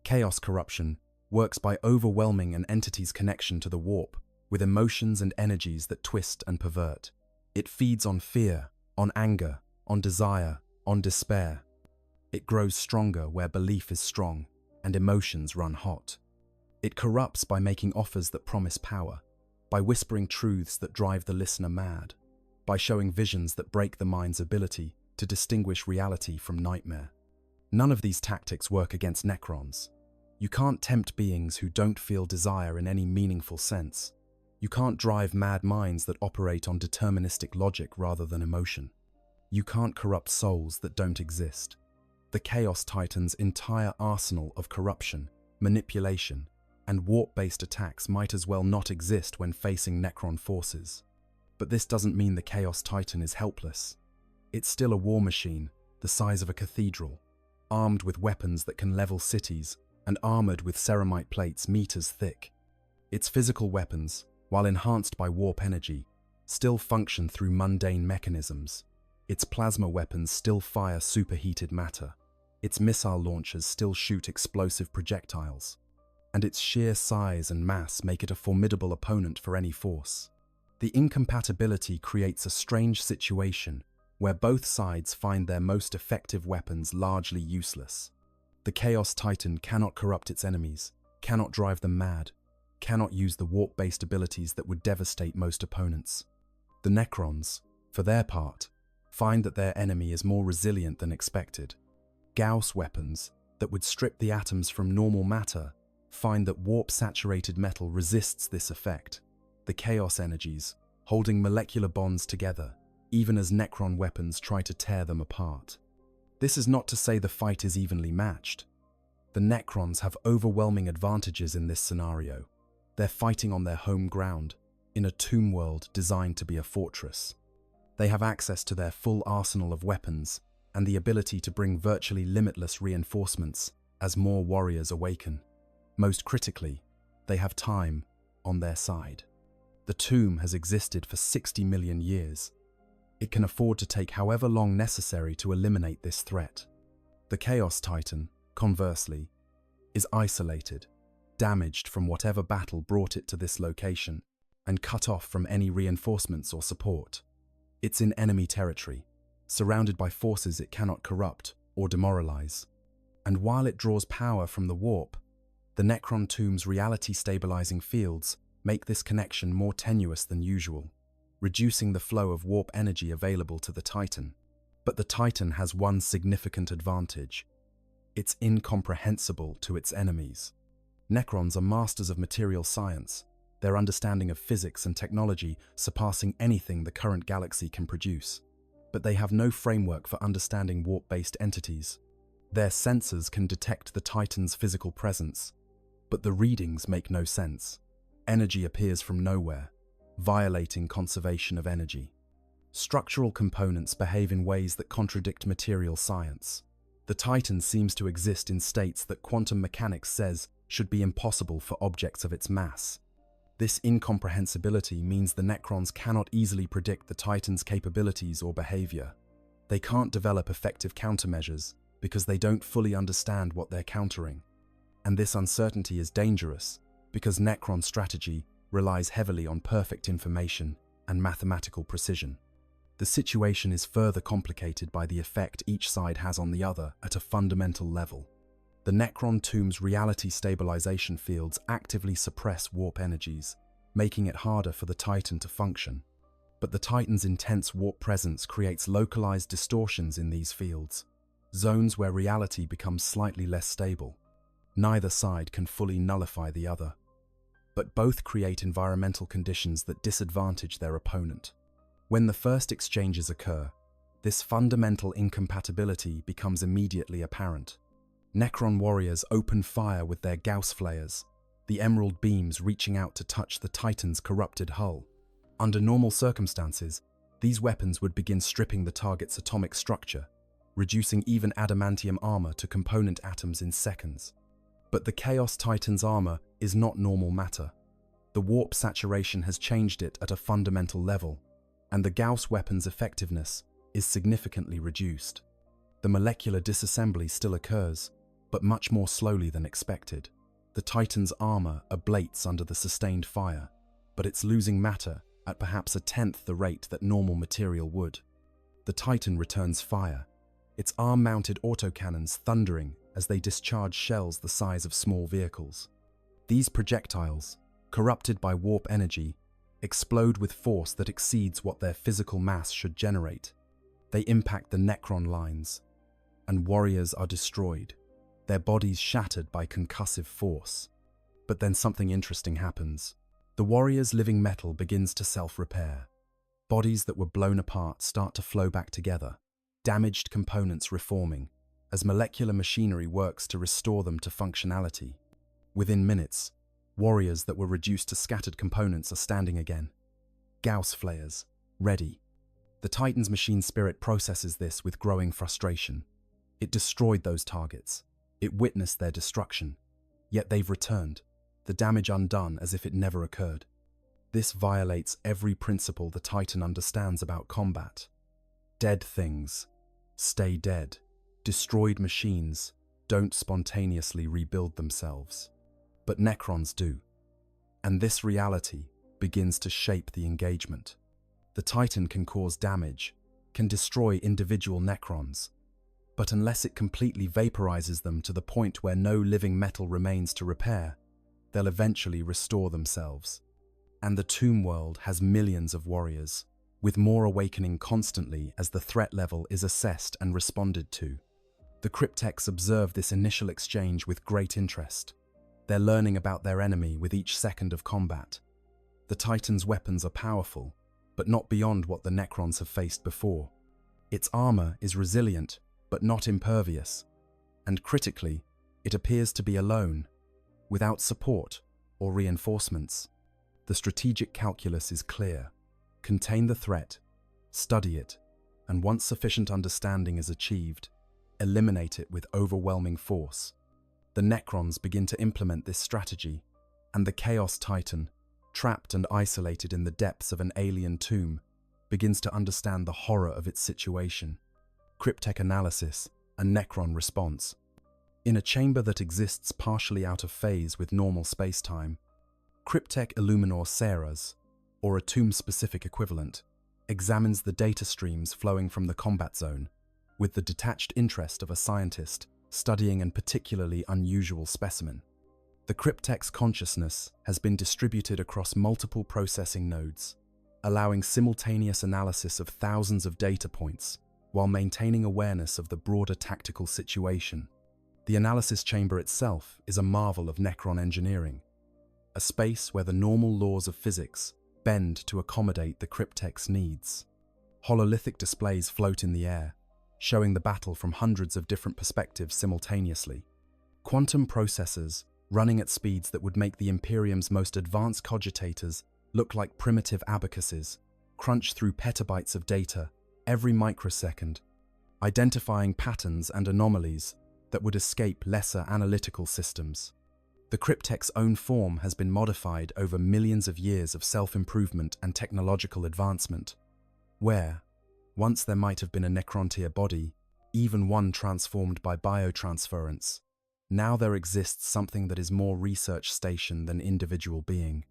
Chaos corruption works by overwhelming an entity's connection to the warp with emotions and energies that twist and pervert. It feeds on fear, on anger, on desire, on despair. It grows stronger where belief is strong and emotions run hot. It corrupts by making offers that promise power, by whispering truths that drive the listener mad, by showing visions that break the mind's ability to distinguish reality from nightmare. None of these tactics work against Necrons. You can't tempt beings who don't feel desire in any meaningful sense. You can't drive mad minds that operate on deterministic logic rather than emotion. You can't corrupt souls that don't exist. The Chaos Titan's entire arsenal of corruption, manipulation, and warp-based attacks might as well not exist when facing Necron forces. But this doesn't mean the Chaos Titan is helpless. It's still a war machine, the size of a cathedral, armed with weapons that can level cities and armored with ceramite plates meters thick. Its physical weapons, while enhanced by warp energy, still function through mundane mechanisms. Its plasma weapons still fire superheated matter. Its missile launchers still shoot explosive projectiles. And its sheer size and mass make it a formidable opponent for any force. The incompatibility creates a strange situation where both sides find their most effective weapons largely useless. The Chaos Titan cannot corrupt its enemies, cannot drive them mad, cannot use the warp-based abilities that would devastate most opponents. The Necrons, for their part, find that their enemy is more resilient than expected. Gauss weapons that would strip the atoms from normal matter find that warp-saturated metal resists this effect. The chaos energies, holding molecular bonds together, even as Necron weapons try to tear them apart. This is not to say the fight is evenly matched. The Necrons have overwhelming advantages in this scenario. They're fighting on their home ground, in a tomb world designed to be a fortress. They have access to their full arsenal of weapons and the ability to bring virtually limitless reinforcements as more warriors awaken. Most critically, they have time on their side. The tomb has existed for 60 million years. It can afford to take however long necessary to eliminate this threat. The Chaos Titan, conversely, is isolated, damaged from whatever battle brought it to this location, and cut off from any reinforcements or support. It's in enemy territory, surrounded by forces it cannot corrupt or demoralize. And while it draws power from the warp, the Necron tomb's reality-stabilizing fields make this connection more tenuous than usual, reducing the flow of warp energy available to the Titan. But the Titan has one significant advantage. It's incomprehensible to its enemies. Necrons are masters of material science, their understanding of physics and technology surpassing anything the current galaxy can produce. But they have no framework for understanding warp-based entities. Their sensors can detect the Titan's physical presence, but the readings make no sense. Energy appears from nowhere, violating conservation of energy. Structural components behave in ways that contradict material science. The Titan seems to exist in states that quantum mechanics says should be impossible for objects of its mass. This incomprehensibility means the Necrons cannot easily predict the Titan's capabilities or behavior. They can't develop effective countermeasures because they don't fully understand what they're countering. And this uncertainty is dangerous because Necron strategy relies heavily on perfect information and mathematical precision. The situation is further complicated by the effect each side has on the other at a fundamental level. The Necron tomb's reality stabilization fields actively suppress warp energies, making it harder for the Titan to function. But the Titan's intense warp presence creates localized distortions in these fields, zones where reality becomes slightly less stable. Neither side can fully nullify the other, but both create environmental conditions that disadvantage their opponent. When the first exchanges occur, this fundamental incompatibility becomes immediately apparent. Necron warriors open fire with their Gauss flares, the emerald beams reaching out to touch the Titan's corrupted hull. Under normal circumstances, these weapons would begin stripping the target's atomic structure, reducing even adamantium armor to component atoms in seconds. But the Chaos Titan's armor is not normal matter. The warp saturation has changed it at a fundamental level, and the Gauss weapon's effectiveness is significantly reduced. The molecular disassembly still occurs, but much more slowly than expected. The Titan's armor ablates under the sustained fire, but it's losing matter at perhaps a tenth the rate that normal material would. The Titan returns fire, its arm-mounted autocannons thundering as they discharge shells the size of small vehicles. These projectiles, corrupted by warp energy, explode with force that exceeds what their physical mass should generate. They impact the Necron lines, and warriors are destroyed, their bodies shattered by concussive force. But then something interesting happens. The warrior's living metal begins to self-repair. Bodies that were blown apart start to flow back together, damaged components reforming, as molecular machinery works to restore them to functionality. Within minutes, warriors that were reduced to scattered components are standing again. Gauss flares, ready. The Titan's machine spirit processes this with growing frustration. It destroyed those targets. It witnessed their destruction. Yet they've returned, the damage undone as if it never occurred. This violates every principle the Titan understands about combat. Dead things stay dead. Destroyed machines don't spontaneously rebuild themselves. But Necrons do. And this reality begins to shape the engagement. The Titan can cause damage, can destroy individual Necrons, but unless it completely vaporizes them to the point where no living metal remains to repair, they'll eventually restore themselves. And the tomb world has millions of warriors, with more awakening constantly as the threat level is assessed and responded to. The cryptechs observe this initial exchange with great interest. They're learning about their enemy with each second of combat. The Titan's weapons are powerful, but not beyond what the Necrons have faced before. Its armor is resilient, but not impervious, and critically, it appears to be alone, without support or reinforcements. The strategic calculus is clear. Contain the threat, study it, and once sufficient understanding is achieved, eliminate it with overwhelming force. The Necrons begin to implement this strategy, and the Chaos Titan, trapped and isolated in the depths of an alien tomb, begins to understand the horror of its situation. Cryptech analysis and Necron response. In a chamber that exists partially out of phase with normal space-time, Cryptech Illuminor Ceras, or a tomb-specific equivalent, examines the data streams flowing from the combat zone, with the detached interest of a scientist studying a particularly unusual specimen. The cryptech's consciousness has been distributed across multiple processing nodes, allowing simultaneous analysis of thousands of data points while maintaining awareness of the broader tactical situation. The analysis chamber itself is a marvel of Necron engineering, a space where the normal laws of physics bend to accommodate the cryptech's needs. Hololithic displays float in the air, showing the battle from hundreds of different perspectives simultaneously. Quantum processors, running at speeds that would make the Imperium's most advanced cogitators look like primitive abacuses, crunch through petabytes of data every microsecond, identifying patterns and anomalies that would escape lesser analytical systems. The cryptech's own form has been modified over millions of years of self-improvement and technological advancement, where, once there might have been a Necrontier body, even one transformed by biotransference, now there exists something that is more research station than individual being.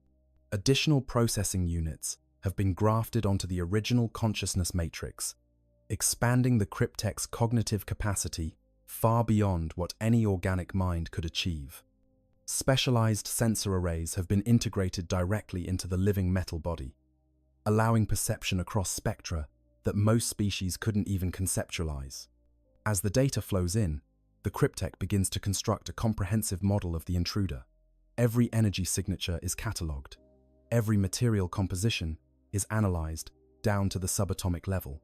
Additional processing units have been grafted onto the original consciousness matrix, expanding the cryptech's cognitive capacity far beyond what any organic mind could achieve. Specialized sensor arrays have been integrated directly into the living metal body, allowing perception across spectra that most species couldn't even conceptualize. As the data flows in, the cryptech begins to construct a comprehensive model of the intruder. Every energy signature is catalogued. Every material composition is analyzed down to the subatomic level.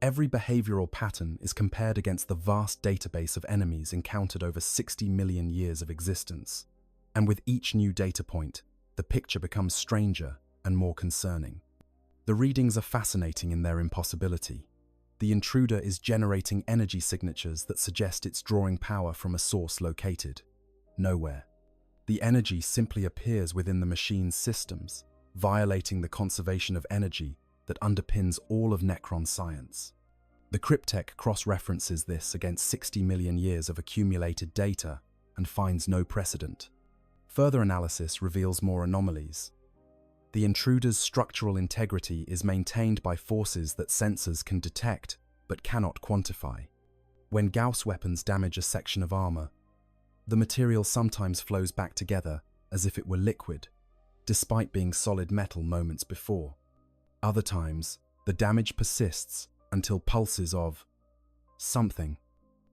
Every behavioral pattern is compared against the vast database of enemies encountered over 60 million years of existence. And with each new data point, the picture becomes stranger and more concerning. The readings are fascinating in their impossibility. The intruder is generating energy signatures that suggest it's drawing power from a source located nowhere. The energy simply appears within the machine's systems, violating the conservation of energy that underpins all of Necron science. The cryptech cross-references this against 60 million years of accumulated data and finds no precedent. Further analysis reveals more anomalies. The intruder's structural integrity is maintained by forces that sensors can detect but cannot quantify. When Gauss weapons damage a section of armor, the material sometimes flows back together as if it were liquid, despite being solid metal moments before. Other times, the damage persists until pulses of something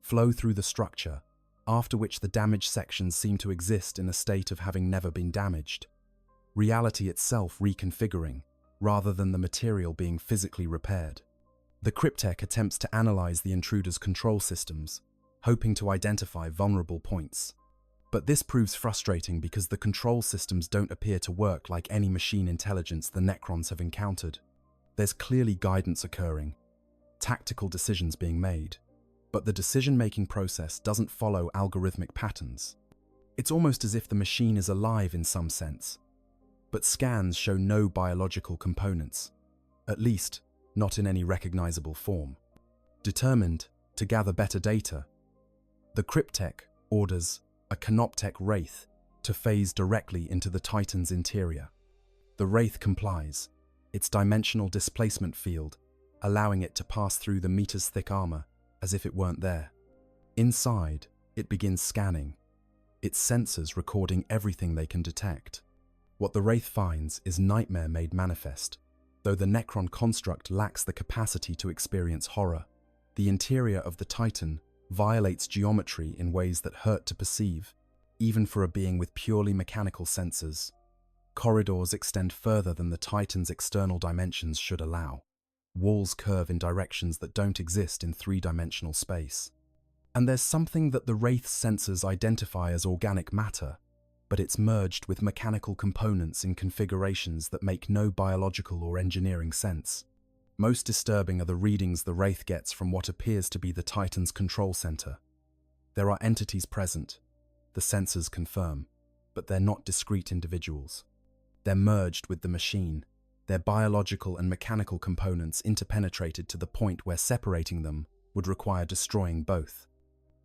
flow through the structure, after which the damaged sections seem to exist in a state of having never been damaged. Reality itself reconfiguring, rather than the material being physically repaired. The cryptech attempts to analyze the intruder's control systems, hoping to identify vulnerable points. But this proves frustrating because the control systems don't appear to work like any machine intelligence the Necrons have encountered. There's clearly guidance occurring, tactical decisions being made, but the decision-making process doesn't follow algorithmic patterns. It's almost as if the machine is alive in some sense, but scans show no biological components, at least not in any recognizable form. Determined to gather better data, the cryptech orders a canoptech wraith to phase directly into the Titan's interior. The wraith complies, its dimensional displacement field allowing it to pass through the meters-thick armor as if it weren't there. Inside, it begins scanning, its sensors recording everything they can detect. What the wraith finds is nightmare made manifest. Though the Necron construct lacks the capacity to experience horror, the interior of the Titan violates geometry in ways that hurt to perceive, even for a being with purely mechanical sensors. Corridors extend further than the Titan's external dimensions should allow. Walls curve in directions that don't exist in three-dimensional space. And there's something that the Wraith's sensors identify as organic matter, but it's merged with mechanical components in configurations that make no biological or engineering sense. Most disturbing are the readings the Wraith gets from what appears to be the Titan's control center. There are entities present, the sensors confirm, but they're not discrete individuals. They're merged with the machine, their biological and mechanical components interpenetrated to the point where separating them would require destroying both.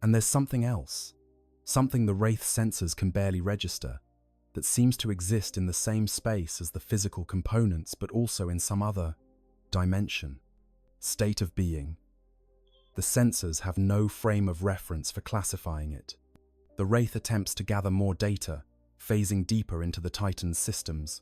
And there's something else, something the Wraith sensors can barely register, that seems to exist in the same space as the physical components but also in some other dimension, state of being. The sensors have no frame of reference for classifying it. The Wraith attempts to gather more data, phasing deeper into the Titan's systems.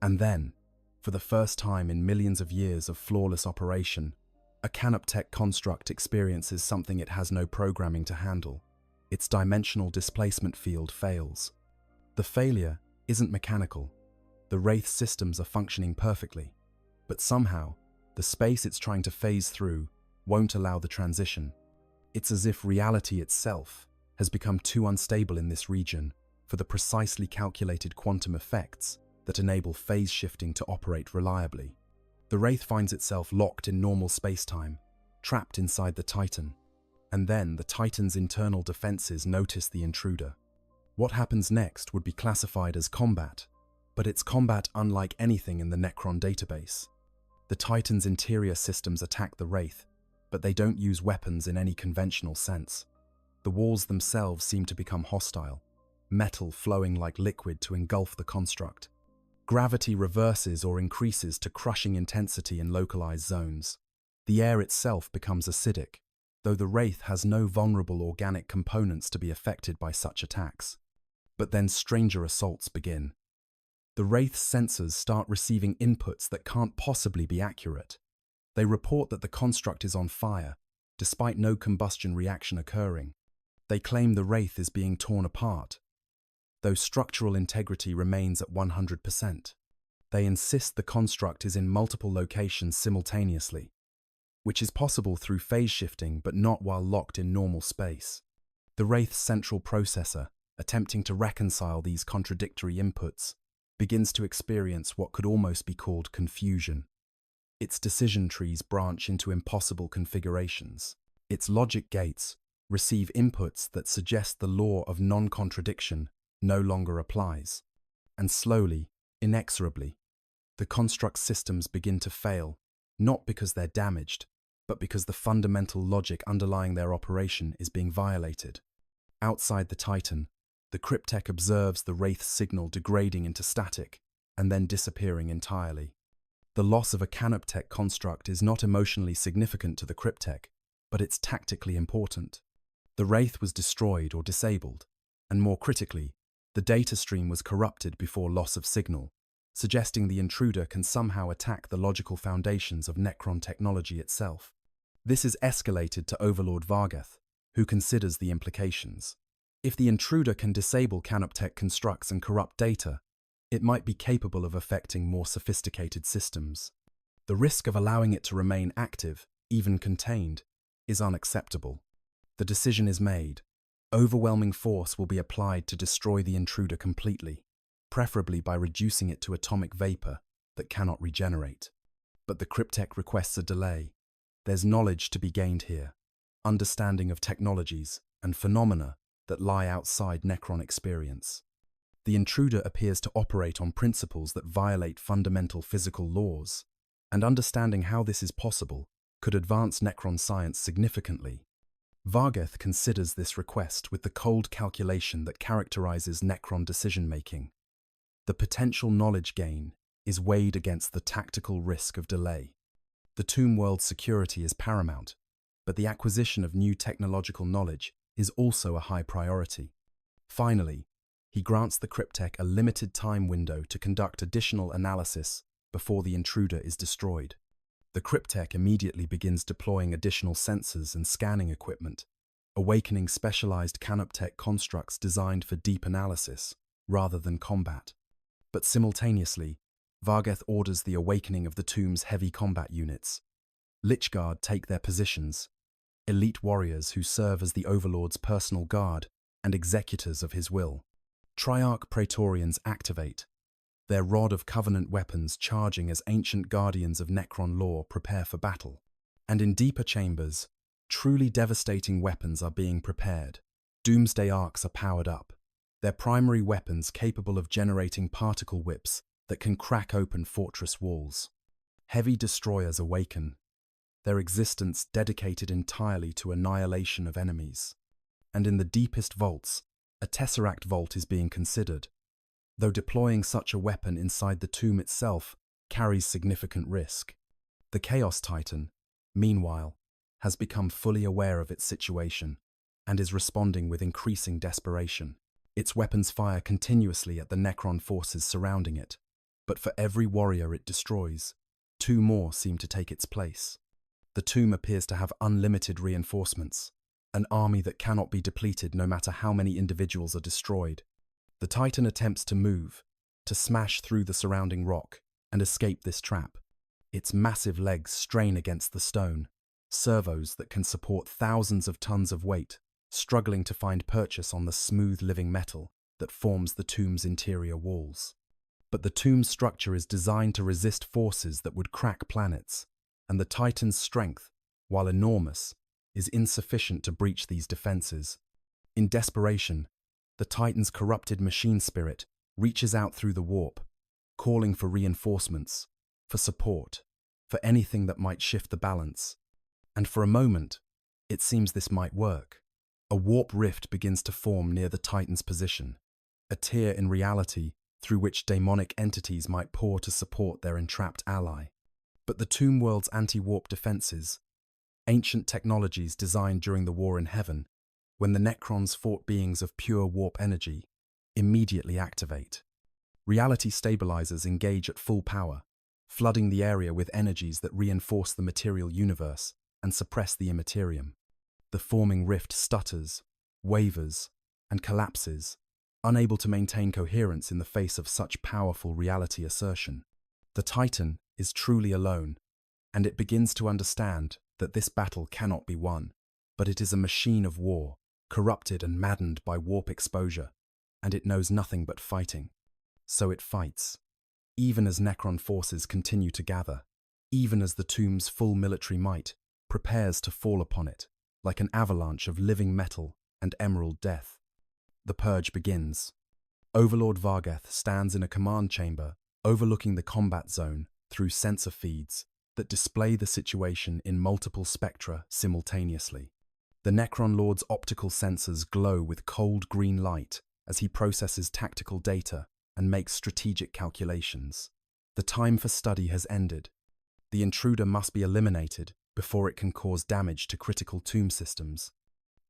And then, for the first time in millions of years of flawless operation, a canoptech construct experiences something it has no programming to handle. Its dimensional displacement field fails. The failure isn't mechanical. The Wraith systems are functioning perfectly, but somehow, the space it's trying to phase through won't allow the transition. It's as if reality itself has become too unstable in this region for the precisely calculated quantum effects that enable phase shifting to operate reliably. The Wraith finds itself locked in normal spacetime, trapped inside the Titan, and then the Titan's internal defenses notice the intruder. What happens next would be classified as combat, but it's combat unlike anything in the Necron database. The Titan's interior systems attack the Wraith, but they don't use weapons in any conventional sense. The walls themselves seem to become hostile, metal flowing like liquid to engulf the construct. Gravity reverses or increases to crushing intensity in localized zones. The air itself becomes acidic, though the Wraith has no vulnerable organic components to be affected by such attacks. But then stranger assaults begin. The Wraith's sensors start receiving inputs that can't possibly be accurate. They report that the construct is on fire, despite no combustion reaction occurring. They claim the Wraith is being torn apart, though structural integrity remains at 100%. They insist the construct is in multiple locations simultaneously, which is possible through phase shifting but not while locked in normal space. The Wraith's central processor, attempting to reconcile these contradictory inputs, begins to experience what could almost be called confusion. Its decision trees branch into impossible configurations. Its logic gates receive inputs that suggest the law of non-contradiction no longer applies. And slowly, inexorably, the construct's systems begin to fail, not because they're damaged, but because the fundamental logic underlying their operation is being violated. Outside the Titan, the Cryptek observes the Wraith's signal degrading into static and then disappearing entirely. The loss of a Canoptek construct is not emotionally significant to the Cryptek, but it's tactically important. The Wraith was destroyed or disabled, and more critically, the data stream was corrupted before loss of signal, suggesting the intruder can somehow attack the logical foundations of Necron technology itself. This is escalated to Overlord Vargheth, who considers the implications. If the intruder can disable Canoptek constructs and corrupt data, it might be capable of affecting more sophisticated systems. The risk of allowing it to remain active, even contained, is unacceptable. The decision is made. Overwhelming force will be applied to destroy the intruder completely, preferably by reducing it to atomic vapor that cannot regenerate. But the Cryptek requests a delay. There's knowledge to be gained here, understanding of technologies and phenomena that lie outside Necron experience. The intruder appears to operate on principles that violate fundamental physical laws, and understanding how this is possible could advance Necron science significantly. Vargheth considers this request with the cold calculation that characterizes Necron decision-making. The potential knowledge gain is weighed against the tactical risk of delay. The Tomb World's security is paramount, but the acquisition of new technological knowledge is also a high priority. Finally, he grants the Cryptek a limited time window to conduct additional analysis before the intruder is destroyed. The Cryptek immediately begins deploying additional sensors and scanning equipment, awakening specialized Canoptek constructs designed for deep analysis rather than combat. But simultaneously, Vargheth orders the awakening of the tomb's heavy combat units. Lichguard take their positions, elite warriors who serve as the Overlord's personal guard and executors of his will. Triarch Praetorians activate, their rod of Covenant weapons charging as ancient guardians of Necron lore prepare for battle. And in deeper chambers, truly devastating weapons are being prepared. Doomsday arcs are powered up, their primary weapons capable of generating particle whips that can crack open fortress walls. Heavy destroyers awaken, their existence dedicated entirely to annihilation of enemies. And in the deepest vaults, a Tesseract vault is being considered, though deploying such a weapon inside the tomb itself carries significant risk. The Chaos Titan, meanwhile, has become fully aware of its situation and is responding with increasing desperation. Its weapons fire continuously at the Necron forces surrounding it, but for every warrior it destroys, two more seem to take its place. The tomb appears to have unlimited reinforcements, an army that cannot be depleted no matter how many individuals are destroyed. The Titan attempts to move, to smash through the surrounding rock and escape this trap. Its massive legs strain against the stone, servos that can support thousands of tons of weight, struggling to find purchase on the smooth living metal that forms the tomb's interior walls. But the tomb's structure is designed to resist forces that would crack planets, and the Titan's strength, while enormous, is insufficient to breach these defenses. In desperation, the Titan's corrupted machine spirit reaches out through the warp, calling for reinforcements, for support, for anything that might shift the balance. And for a moment, it seems this might work. A warp rift begins to form near the Titan's position, a tier in reality through which daemonic entities might pour to support their entrapped ally. But the Tomb World's anti-warp defenses, ancient technologies designed during the War in Heaven, when the Necrons fought beings of pure warp energy, immediately activate. Reality stabilizers engage at full power, flooding the area with energies that reinforce the material universe and suppress the immaterium. The forming rift stutters, wavers, and collapses, unable to maintain coherence in the face of such powerful reality assertion. The Titan is truly alone, and it begins to understand that this battle cannot be won, but it is a machine of war, corrupted and maddened by warp exposure, and it knows nothing but fighting. So it fights, even as Necron forces continue to gather. even as the tomb's full military might prepares to fall upon it, like an avalanche of living metal and emerald death. The purge begins. Overlord Vargheth stands in a command chamber overlooking the combat zone through sensor feeds that display the situation in multiple spectra simultaneously. The Necron Lord's optical sensors glow with cold green light as he processes tactical data and makes strategic calculations. The time for study has ended. The intruder must be eliminated before it can cause damage to critical tomb systems.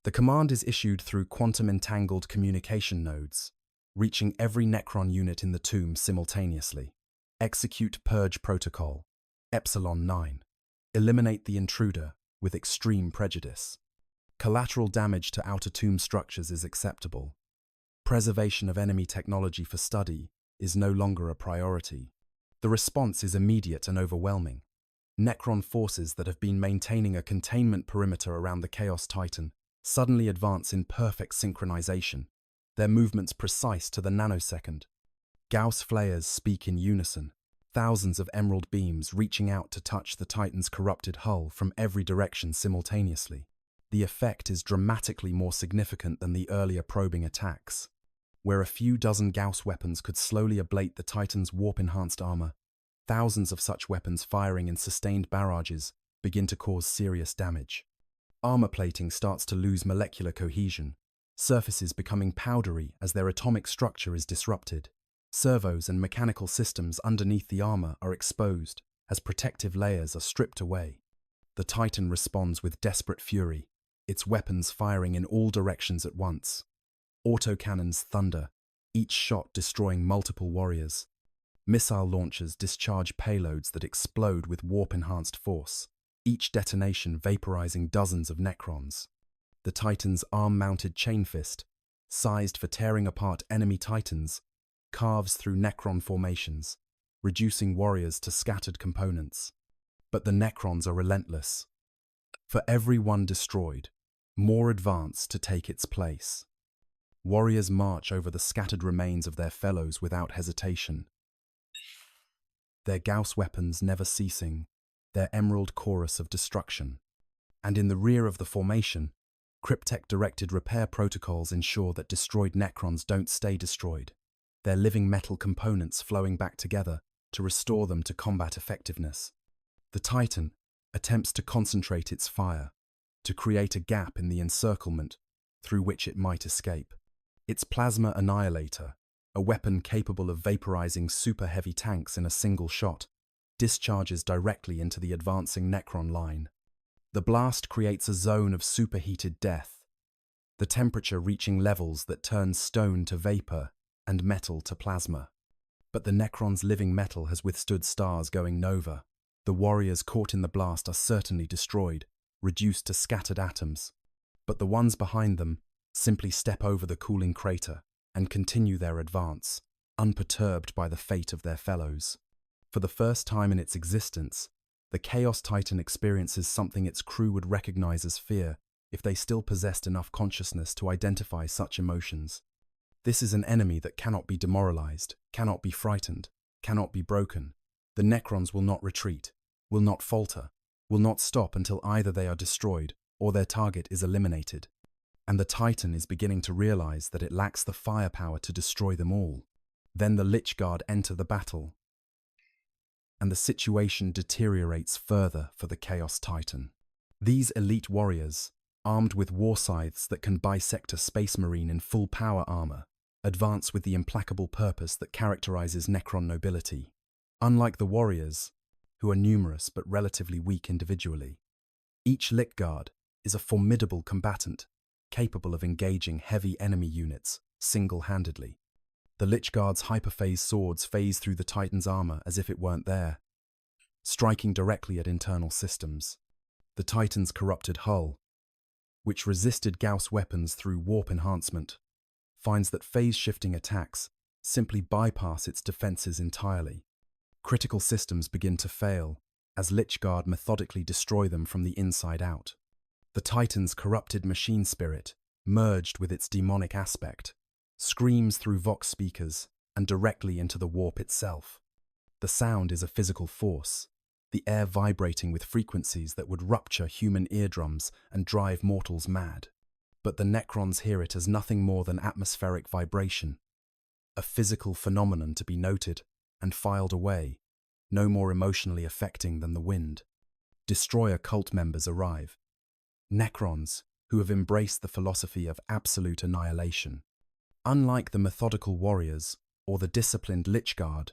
The command is issued through quantum-entangled communication nodes, reaching every Necron unit in the tomb simultaneously. Execute Purge Protocol. Epsilon 9. Eliminate the intruder with extreme prejudice. Collateral damage to outer tomb structures is acceptable. Preservation of enemy technology for study is no longer a priority. The response is immediate and overwhelming. Necron forces that have been maintaining a containment perimeter around the Chaos Titan suddenly advance in perfect synchronization, their movements precise to the nanosecond. Gauss flares speak in unison, thousands of emerald beams reaching out to touch the Titan's corrupted hull from every direction simultaneously. The effect is dramatically more significant than the earlier probing attacks. Where a few dozen Gauss weapons could slowly ablate the Titan's warp-enhanced armor, thousands of such weapons firing in sustained barrages begin to cause serious damage. Armor plating starts to lose molecular cohesion, surfaces becoming powdery as their atomic structure is disrupted. Servos and mechanical systems underneath the armor are exposed as protective layers are stripped away. The Titan responds with desperate fury, its weapons firing in all directions at once. Autocannons thunder, each shot destroying multiple warriors. Missile launchers discharge payloads that explode with warp-enhanced force, each detonation vaporizing dozens of Necrons. The Titan's arm-mounted chain fist, sized for tearing apart enemy Titans, carves through Necron formations, reducing warriors to scattered components. But the Necrons are relentless. For every one destroyed, more advance to take its place. Warriors march over the scattered remains of their fellows without hesitation, their Gauss weapons never ceasing, their emerald chorus of destruction. And in the rear of the formation, Cryptek-directed repair protocols ensure that destroyed Necrons don't stay destroyed, their living metal components flowing back together to restore them to combat effectiveness. The Titan attempts to concentrate its fire, to create a gap in the encirclement through which it might escape. Its plasma annihilator, a weapon capable of vaporizing super-heavy tanks in a single shot, discharges directly into the advancing Necron line. The blast creates a zone of superheated death, the temperature reaching levels that turn stone to vapor and metal to plasma. But the Necron's living metal has withstood stars going nova. The warriors caught in the blast are certainly destroyed, reduced to scattered atoms. But the ones behind them simply step over the cooling crater and continue their advance, unperturbed by the fate of their fellows. For the first time in its existence, the Chaos Titan experiences something its crew would recognize as fear if they still possessed enough consciousness to identify such emotions. This is an enemy that cannot be demoralized, cannot be frightened, cannot be broken. The Necrons will not retreat, will not falter, will not stop until either they are destroyed or their target is eliminated. And the Titan is beginning to realize that it lacks the firepower to destroy them all. Then the Lich Guard enter the battle, and the situation deteriorates further for the Chaos Titan. These elite warriors, armed with war scythes that can bisect a space marine in full power armor, advance with the implacable purpose that characterizes Necron nobility. Unlike the warriors, who are numerous but relatively weak individually, each Lich Guard is a formidable combatant, capable of engaging heavy enemy units single-handedly. The Lich Guard's hyperphase swords phase through the Titan's armor as if it weren't there, striking directly at internal systems. The Titan's corrupted hull, which resisted Gauss weapons through warp enhancement, finds that phase-shifting attacks simply bypass its defenses entirely. Critical systems begin to fail as Lich Guard methodically destroy them from the inside out. The Titan's corrupted machine spirit, merged with its demonic aspect, screams through Vox speakers and directly into the warp itself. The sound is a physical force, the air vibrating with frequencies that would rupture human eardrums and drive mortals mad. But the Necrons hear it as nothing more than atmospheric vibration, a physical phenomenon to be noted and filed away, no more emotionally affecting than the wind. Destroyer cult members arrive. Necrons, who have embraced the philosophy of absolute annihilation. Unlike the methodical warriors or the disciplined Lich Guard,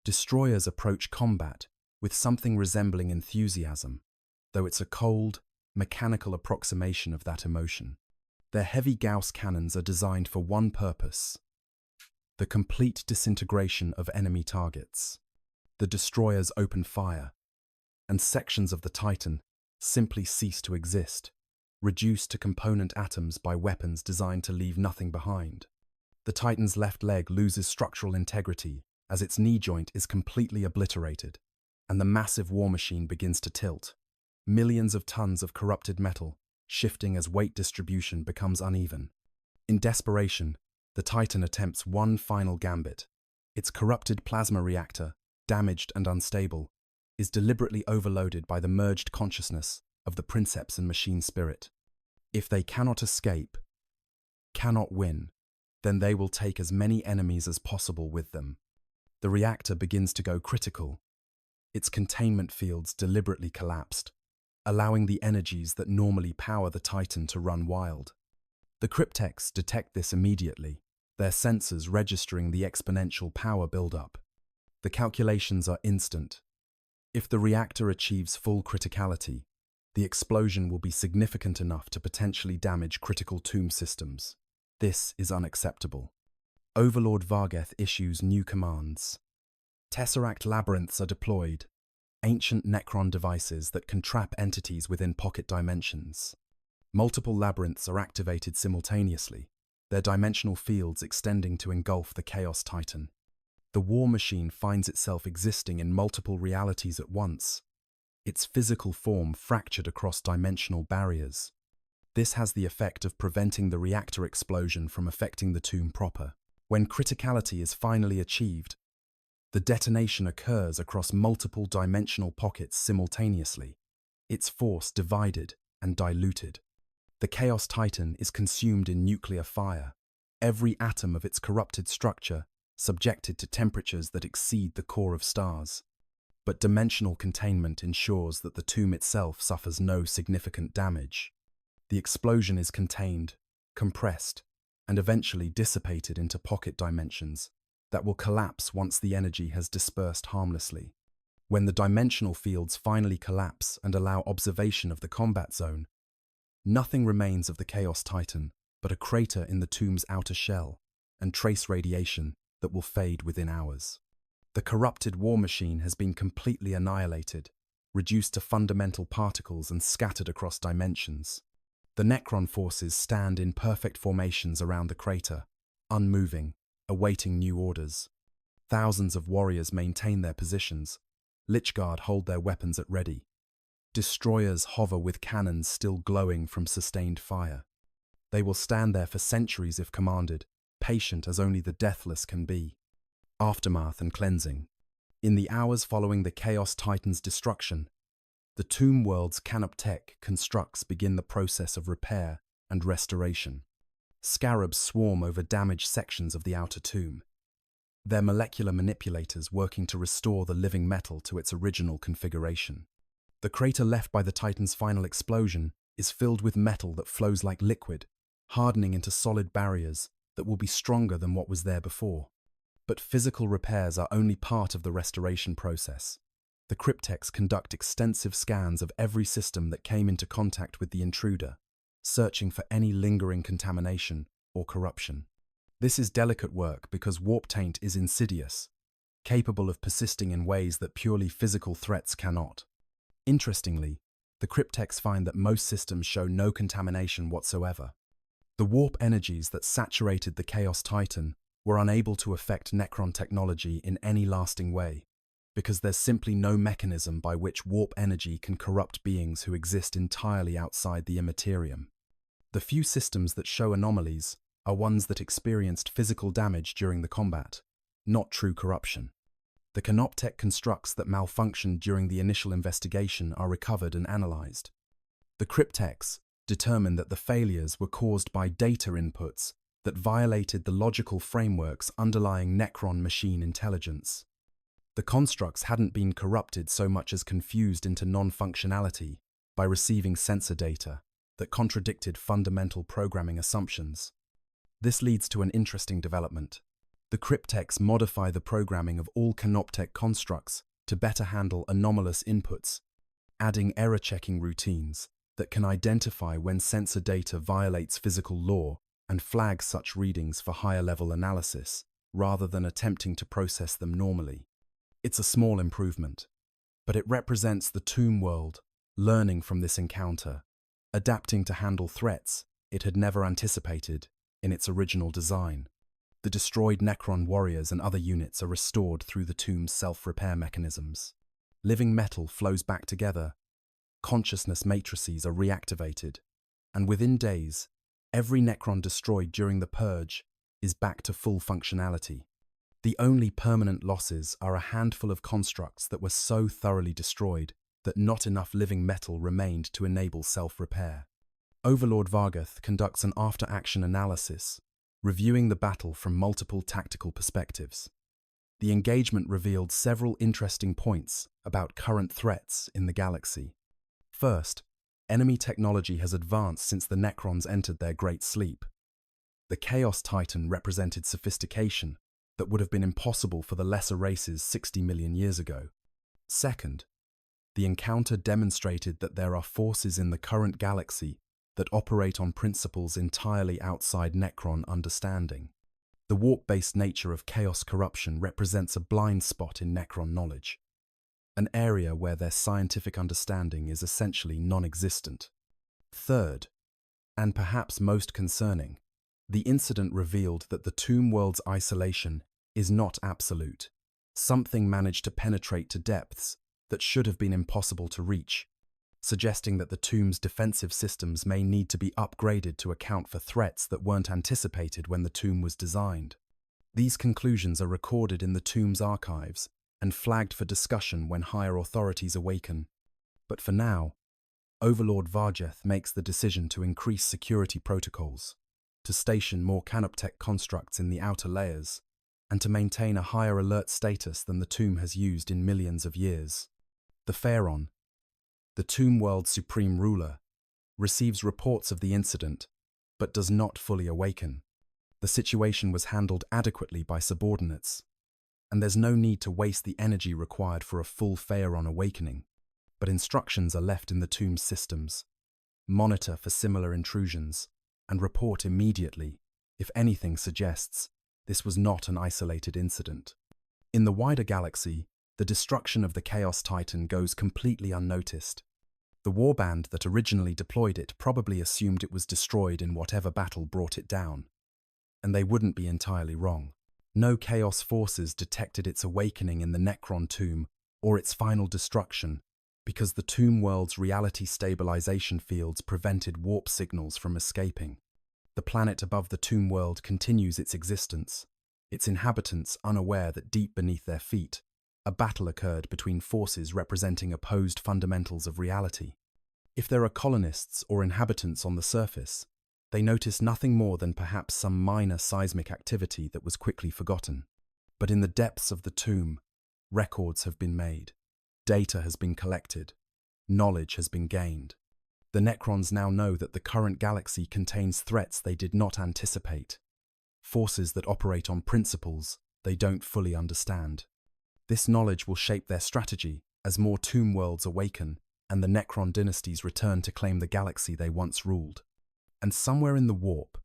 Destroyers approach combat with something resembling enthusiasm, though it's a cold, mechanical approximation of that emotion. Their heavy Gauss cannons are designed for one purpose: the complete disintegration of enemy targets. The Destroyers open fire, and sections of the Titan simply cease to exist, reduced to component atoms by weapons designed to leave nothing behind. The Titan's left leg loses structural integrity as its knee joint is completely obliterated, and the massive war machine begins to tilt. Millions of tons of corrupted metal shifting as weight distribution becomes uneven. In desperation, the Titan attempts one final gambit. Its corrupted plasma reactor, damaged and unstable, is deliberately overloaded by the merged consciousness of the Princeps and machine spirit. If they cannot escape, cannot win, then they will take as many enemies as possible with them. The reactor begins to go critical. Its containment fields deliberately collapsed, allowing the energies that normally power the Titan to run wild. The cryptechs detect this immediately, their sensors registering the exponential power buildup. The calculations are instant. If the reactor achieves full criticality, the explosion will be significant enough to potentially damage critical tomb systems. This is unacceptable. Overlord Vargheth issues new commands. Tesseract labyrinths are deployed, ancient Necron devices that can trap entities within pocket dimensions. Multiple labyrinths are activated simultaneously, their dimensional fields extending to engulf the Chaos Titan. The war machine finds itself existing in multiple realities at once, its physical form fractured across dimensional barriers. This has the effect of preventing the reactor explosion from affecting the tomb proper. When criticality is finally achieved, the detonation occurs across multiple dimensional pockets simultaneously, its force divided and diluted. The Chaos Titan is consumed in nuclear fire, every atom of its corrupted structure subjected to temperatures that exceed the core of stars. But dimensional containment ensures that the tomb itself suffers no significant damage. The explosion is contained, compressed, and eventually dissipated into pocket dimensions that will collapse once the energy has dispersed harmlessly. When the dimensional fields finally collapse and allow observation of the combat zone, nothing remains of the Chaos Titan but a crater in the tomb's outer shell and trace radiation that will fade within hours. The corrupted war machine has been completely annihilated, reduced to fundamental particles and scattered across dimensions. The Necron forces stand in perfect formations around the crater, unmoving, awaiting new orders. Thousands of warriors maintain their positions. Lich Guard hold their weapons at ready. Destroyers hover with cannons still glowing from sustained fire. They will stand there for centuries if commanded, patient as only the deathless can be. Aftermath and cleansing. In the hours following the Chaos Titan's destruction, the Tomb World's Canoptech constructs begin the process of repair and restoration. Scarabs swarm over damaged sections of the outer tomb, their molecular manipulators working to restore the living metal to its original configuration. The crater left by the Titan's final explosion is filled with metal that flows like liquid, hardening into solid barriers that will be stronger than what was there before. But physical repairs are only part of the restoration process. The cryptechs conduct extensive scans of every system that came into contact with the intruder, searching for any lingering contamination or corruption. This is delicate work because warp taint is insidious, capable of persisting in ways that purely physical threats cannot. Interestingly, the cryptechs find that most systems show no contamination whatsoever. The warp energies that saturated the Chaos Titan were unable to affect Necron technology in any lasting way, because there's simply no mechanism by which warp energy can corrupt beings who exist entirely outside the Imperium. The few systems that show anomalies are ones that experienced physical damage during the combat, not true corruption. The canoptek constructs that malfunctioned during the initial investigation are recovered and analyzed. The cryptechs determine that the failures were caused by data inputs that violated the logical frameworks underlying Necron machine intelligence. The constructs hadn't been corrupted so much as confused into non-functionality by receiving sensor data that contradicted fundamental programming assumptions. This leads to an interesting development. The cryptechs modify the programming of all canoptek constructs to better handle anomalous inputs, adding error-checking routines that can identify when sensor data violates physical law and flag such readings for higher-level analysis, rather than attempting to process them normally. It's a small improvement, but it represents the tomb world learning from this encounter, adapting to handle threats it had never anticipated in its original design. The destroyed Necron warriors and other units are restored through the tomb's self-repair mechanisms. Living metal flows back together, consciousness matrices are reactivated, and within days, every Necron destroyed during the purge is back to full functionality. The only permanent losses are a handful of constructs that were so thoroughly destroyed that not enough living metal remained to enable self-repair. Overlord Vargoth conducts an after-action analysis, reviewing the battle from multiple tactical perspectives. The engagement revealed several interesting points about current threats in the galaxy. First, enemy technology has advanced since the Necrons entered their Great Sleep. The Chaos Titan represented sophistication that would have been impossible for the lesser races 60 million years ago. Second, the encounter demonstrated that there are forces in the current galaxy that operate on principles entirely outside Necron understanding. The warp-based nature of chaos corruption represents a blind spot in Necron knowledge, an area where their scientific understanding is essentially non-existent. Third, and perhaps most concerning, the incident revealed that the tomb world's isolation is not absolute. Something managed to penetrate to depths that should have been impossible to reach, suggesting that the tomb's defensive systems may need to be upgraded to account for threats that weren't anticipated when the tomb was designed. These conclusions are recorded in the tomb's archives and flagged for discussion when higher authorities awaken. But for now, Overlord Vargoth makes the decision to increase security protocols, to station more canoptek constructs in the outer layers, and to maintain a higher alert status than the tomb has used in millions of years. The Pharaon, the tomb world's supreme ruler, receives reports of the incident, but does not fully awaken. The situation was handled adequately by subordinates, and there's no need to waste the energy required for a full Pharaon awakening. But instructions are left in the tomb's systems. Monitor for similar intrusions, and report immediately if anything suggests this was not an isolated incident. In the wider galaxy, the destruction of the Chaos Titan goes completely unnoticed. The warband that originally deployed it probably assumed it was destroyed in whatever battle brought it down. And they wouldn't be entirely wrong. No Chaos forces detected its awakening in the Necron tomb or its final destruction, because the tomb world's reality stabilization fields prevented warp signals from escaping. The planet above the tomb world continues its existence, its inhabitants unaware that deep beneath their feet, a battle occurred between forces representing opposed fundamentals of reality. If there are colonists or inhabitants on the surface, they notice nothing more than perhaps some minor seismic activity that was quickly forgotten. But in the depths of the tomb, records have been made, data has been collected, knowledge has been gained. The Necrons now know that the current galaxy contains threats they did not anticipate, forces that operate on principles they don't fully understand. This knowledge will shape their strategy as more tomb worlds awaken and the Necron dynasties return to claim the galaxy they once ruled. And somewhere in the warp,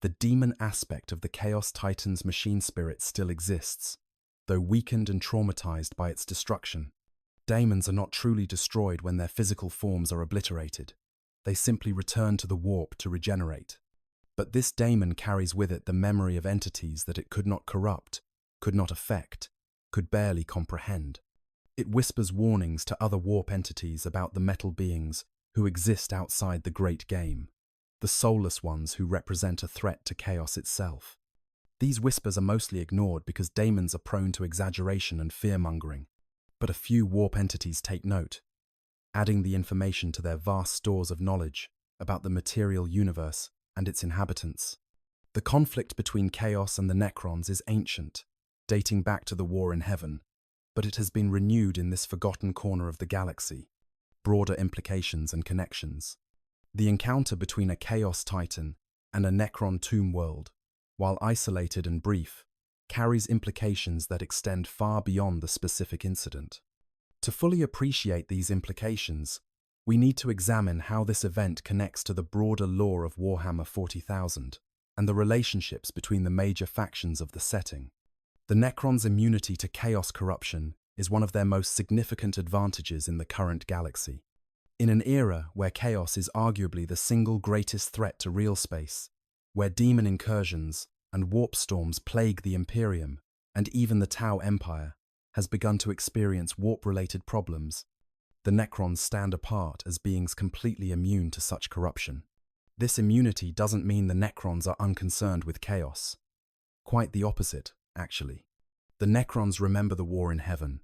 the demon aspect of the Chaos Titan's machine spirit still exists, though weakened and traumatized by its destruction. Daemons are not truly destroyed when their physical forms are obliterated. They simply return to the warp to regenerate. But this daemon carries with it the memory of entities that it could not corrupt, could not affect, could barely comprehend. It whispers warnings to other warp entities about the metal beings who exist outside the great game, the soulless ones who represent a threat to chaos itself. These whispers are mostly ignored because daemons are prone to exaggeration and fear-mongering. But a few warp entities take note, adding the information to their vast stores of knowledge about the material universe and its inhabitants. The conflict between Chaos and the Necrons is ancient, dating back to the War in Heaven, but it has been renewed in this forgotten corner of the galaxy. Broader implications and connections. The encounter between a Chaos Titan and a Necron tomb world, while isolated and brief, carries implications that extend far beyond the specific incident. To fully appreciate these implications, we need to examine how this event connects to the broader lore of Warhammer 40,000 and the relationships between the major factions of the setting. The Necrons' immunity to chaos corruption is one of their most significant advantages in the current galaxy. In an era where chaos is arguably the single greatest threat to real space, where demon incursions and warp storms plague the Imperium, and even the Tau Empire has begun to experience warp-related problems, the Necrons stand apart as beings completely immune to such corruption. This immunity doesn't mean the Necrons are unconcerned with chaos. Quite the opposite, actually. The Necrons remember the War in Heaven,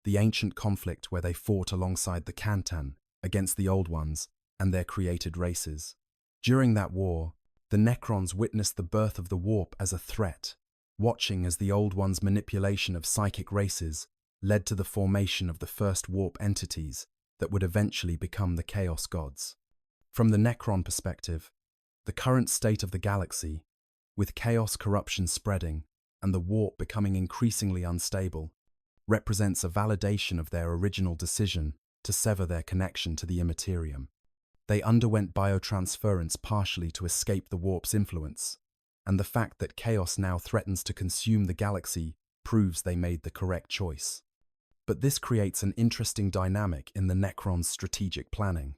the ancient conflict where they fought alongside the Kantan against the Old Ones and their created races. During that war, the Necrons witnessed the birth of the Warp as a threat, watching as the Old Ones' manipulation of psychic races led to the formation of the first Warp entities that would eventually become the Chaos Gods. From the Necron perspective, the current state of the galaxy, with chaos corruption spreading and the Warp becoming increasingly unstable, represents a validation of their original decision to sever their connection to the Imperium. They underwent biotransference partially to escape the Warp's influence, and the fact that chaos now threatens to consume the galaxy proves they made the correct choice. But this creates an interesting dynamic in the Necrons' strategic planning.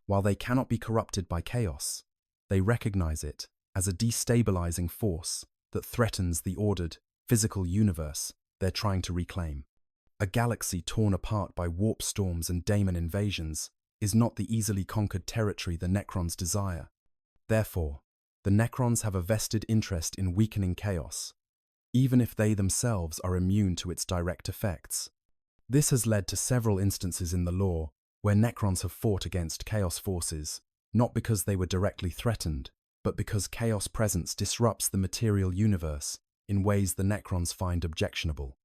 While they cannot be corrupted by chaos, they recognize it as a destabilizing force that threatens the ordered, physical universe they're trying to reclaim. A galaxy torn apart by warp storms and daemon invasions is not the easily conquered territory the Necrons desire. Therefore, the Necrons have a vested interest in weakening chaos, even if they themselves are immune to its direct effects. This has led to several instances in the lore where Necrons have fought against chaos forces, not because they were directly threatened, but because chaos presence disrupts the material universe in ways the Necrons find objectionable.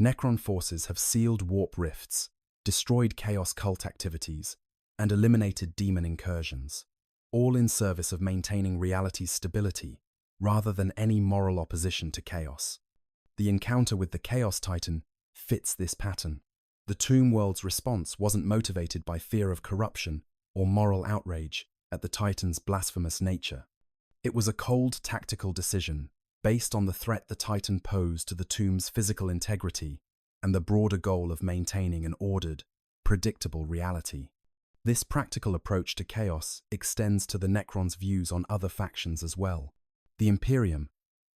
Necron forces have sealed warp rifts, destroyed chaos cult activities, and eliminated demon incursions, all in service of maintaining reality's stability rather than any moral opposition to chaos. The encounter with the Chaos Titan fits this pattern. The Tomb World's response wasn't motivated by fear of corruption or moral outrage at the Titan's blasphemous nature. It was a cold tactical decision based on the threat the Titan posed to the tomb's physical integrity and the broader goal of maintaining an ordered, predictable reality. This practical approach to chaos extends to the Necrons' views on other factions as well. The Imperium,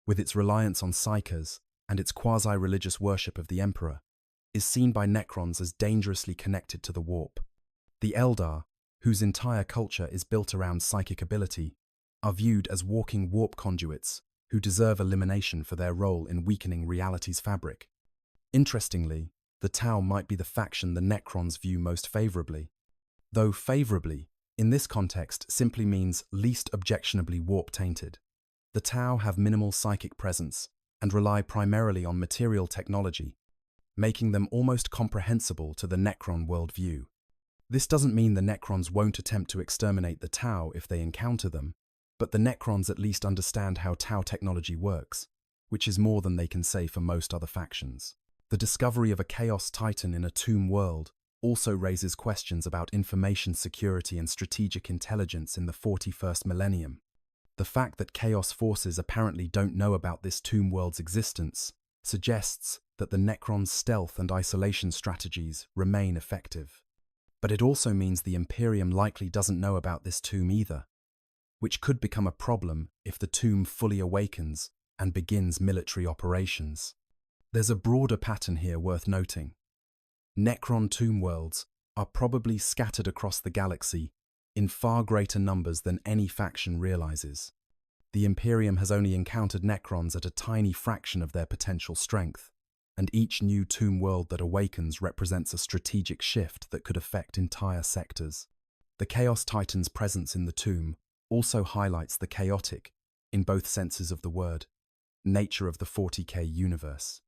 with its reliance on psychers and its quasi-religious worship of the Emperor, is seen by Necrons as dangerously connected to the Warp. The Eldar, whose entire culture is built around psychic ability, are viewed as walking Warp conduits who deserve elimination for their role in weakening reality's fabric. Interestingly, the Tau might be the faction the Necrons view most favorably. Though favorably, in this context, simply means least objectionably warp-tainted. The Tau have minimal psychic presence and rely primarily on material technology, making them almost comprehensible to the Necron worldview. This doesn't mean the Necrons won't attempt to exterminate the Tau if they encounter them, but the Necrons at least understand how Tau technology works, which is more than they can say for most other factions. The discovery of a Chaos Titan in a tomb world also raises questions about information security and strategic intelligence in the 41st millennium. The fact that Chaos forces apparently don't know about this tomb world's existence suggests that the Necrons' stealth and isolation strategies remain effective. But it also means the Imperium likely doesn't know about this tomb either, which could become a problem if the tomb fully awakens and begins military operations. There's a broader pattern here worth noting. Necron tomb worlds are probably scattered across the galaxy in far greater numbers than any faction realizes. The Imperium has only encountered Necrons at a tiny fraction of their potential strength, and each new tomb world that awakens represents a strategic shift that could affect entire sectors. The Chaos Titan's presence in the tomb also highlights the chaotic, in both senses of the word, nature of the 40K universe.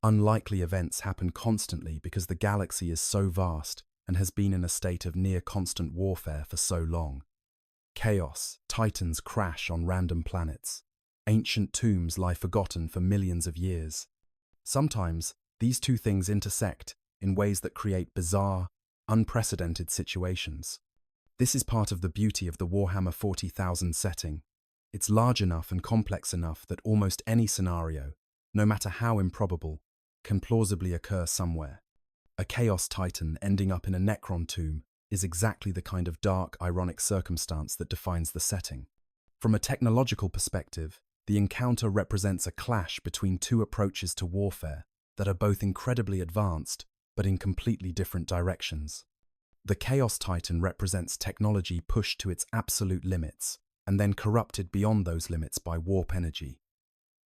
Unlikely events happen constantly because the galaxy is so vast and has been in a state of near-constant warfare for so long. Chaos, titans crash on random planets. Ancient tombs lie forgotten for millions of years. Sometimes, these two things intersect in ways that create bizarre, unprecedented situations. This is part of the beauty of the Warhammer 40,000 setting. It's large enough and complex enough that almost any scenario, no matter how improbable, can plausibly occur somewhere. A Chaos Titan ending up in a Necron tomb is exactly the kind of dark, ironic circumstance that defines the setting. From a technological perspective, the encounter represents a clash between two approaches to warfare that are both incredibly advanced, but in completely different directions. The Chaos Titan represents technology pushed to its absolute limits, and then corrupted beyond those limits by warp energy,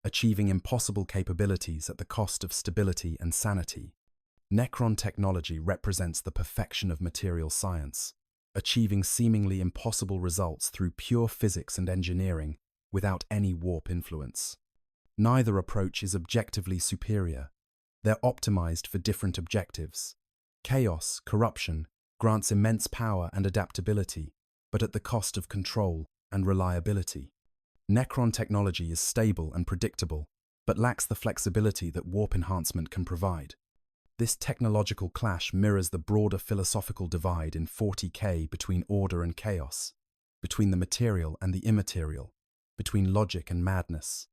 achieving impossible capabilities at the cost of stability and sanity. Necron technology represents the perfection of material science, achieving seemingly impossible results through pure physics and engineering without any warp influence. Neither approach is objectively superior. They're optimized for different objectives. Chaos, corruption, grants immense power and adaptability, but at the cost of control and reliability. Necron technology is stable and predictable, but lacks the flexibility that warp enhancement can provide. This technological clash mirrors the broader philosophical divide in 40K between order and chaos, between the material and the immaterial, between logic and madness.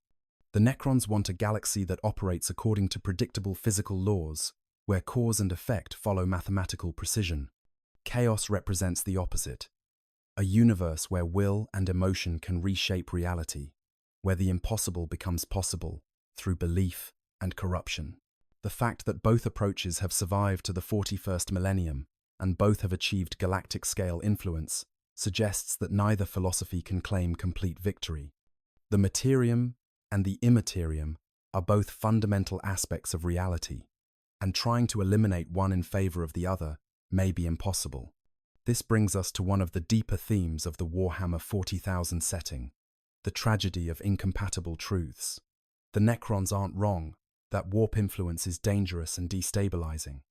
The Necrons want a galaxy that operates according to predictable physical laws, where cause and effect follow mathematical precision. Chaos represents the opposite, a universe where will and emotion can reshape reality, where the impossible becomes possible through belief and corruption. The fact that both approaches have survived to the 41st millennium and both have achieved galactic-scale influence suggests that neither philosophy can claim complete victory. The materium and the immaterium are both fundamental aspects of reality, and trying to eliminate one in favor of the other may be impossible. This brings us to one of the deeper themes of the Warhammer 40,000 setting, the tragedy of incompatible truths. The Necrons aren't wrong, that warp influence is dangerous and destabilizing.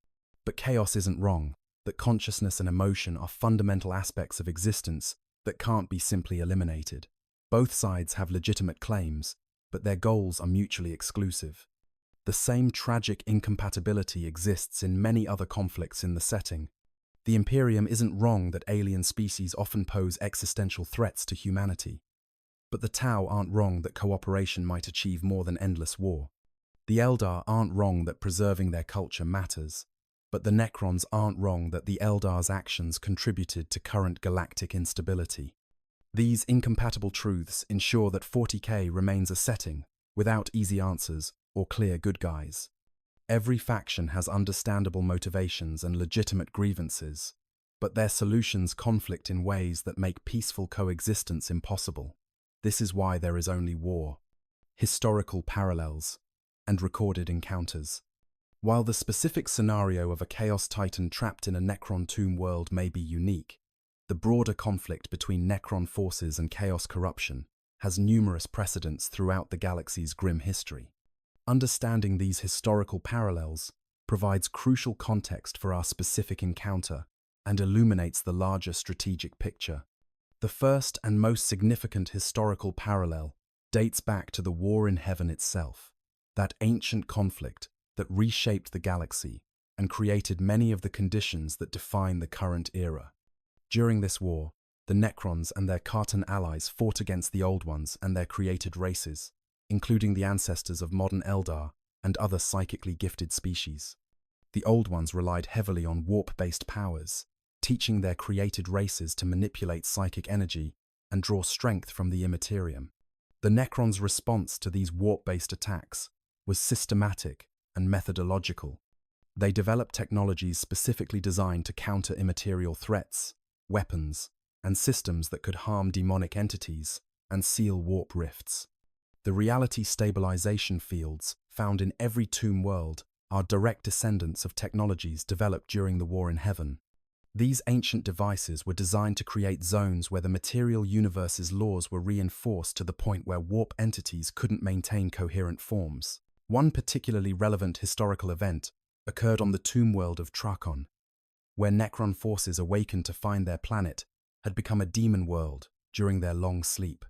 But chaos isn't wrong, that consciousness and emotion are fundamental aspects of existence that can't be simply eliminated. Both sides have legitimate claims, but their goals are mutually exclusive. The same tragic incompatibility exists in many other conflicts in the setting. The Imperium isn't wrong that alien species often pose existential threats to humanity. But the Tau aren't wrong that cooperation might achieve more than endless war. The Eldar aren't wrong that preserving their culture matters, but the Necrons aren't wrong that the Eldar's actions contributed to current galactic instability. These incompatible truths ensure that 40K remains a setting without easy answers or clear good guys. Every faction has understandable motivations and legitimate grievances, but their solutions conflict in ways that make peaceful coexistence impossible. This is why there is only war, historical parallels, and recorded encounters. While the specific scenario of a Chaos Titan trapped in a Necron tomb world may be unique, the broader conflict between Necron forces and Chaos corruption has numerous precedents throughout the galaxy's grim history. Understanding these historical parallels provides crucial context for our specific encounter and illuminates the larger strategic picture. The first and most significant historical parallel dates back to the War in Heaven itself, that ancient conflict that reshaped the galaxy and created many of the conditions that define the current era. During this war, the Necrons and their Khartan allies fought against the Old Ones and their created races, including the ancestors of modern Eldar and other psychically gifted species. The Old Ones relied heavily on warp-based powers, teaching their created races to manipulate psychic energy and draw strength from the immaterium. The Necrons' response to these warp-based attacks was systematic and methodological. They developed technologies specifically designed to counter immaterial threats, weapons, and systems that could harm demonic entities, and seal warp rifts. The reality stabilization fields found in every tomb world are direct descendants of technologies developed during the War in Heaven. These ancient devices were designed to create zones where the material universe's laws were reinforced to the point where warp entities couldn't maintain coherent forms. One particularly relevant historical event occurred on the tomb world of Trakon, where Necron forces awakened to find their planet had become a demon world during their long sleep.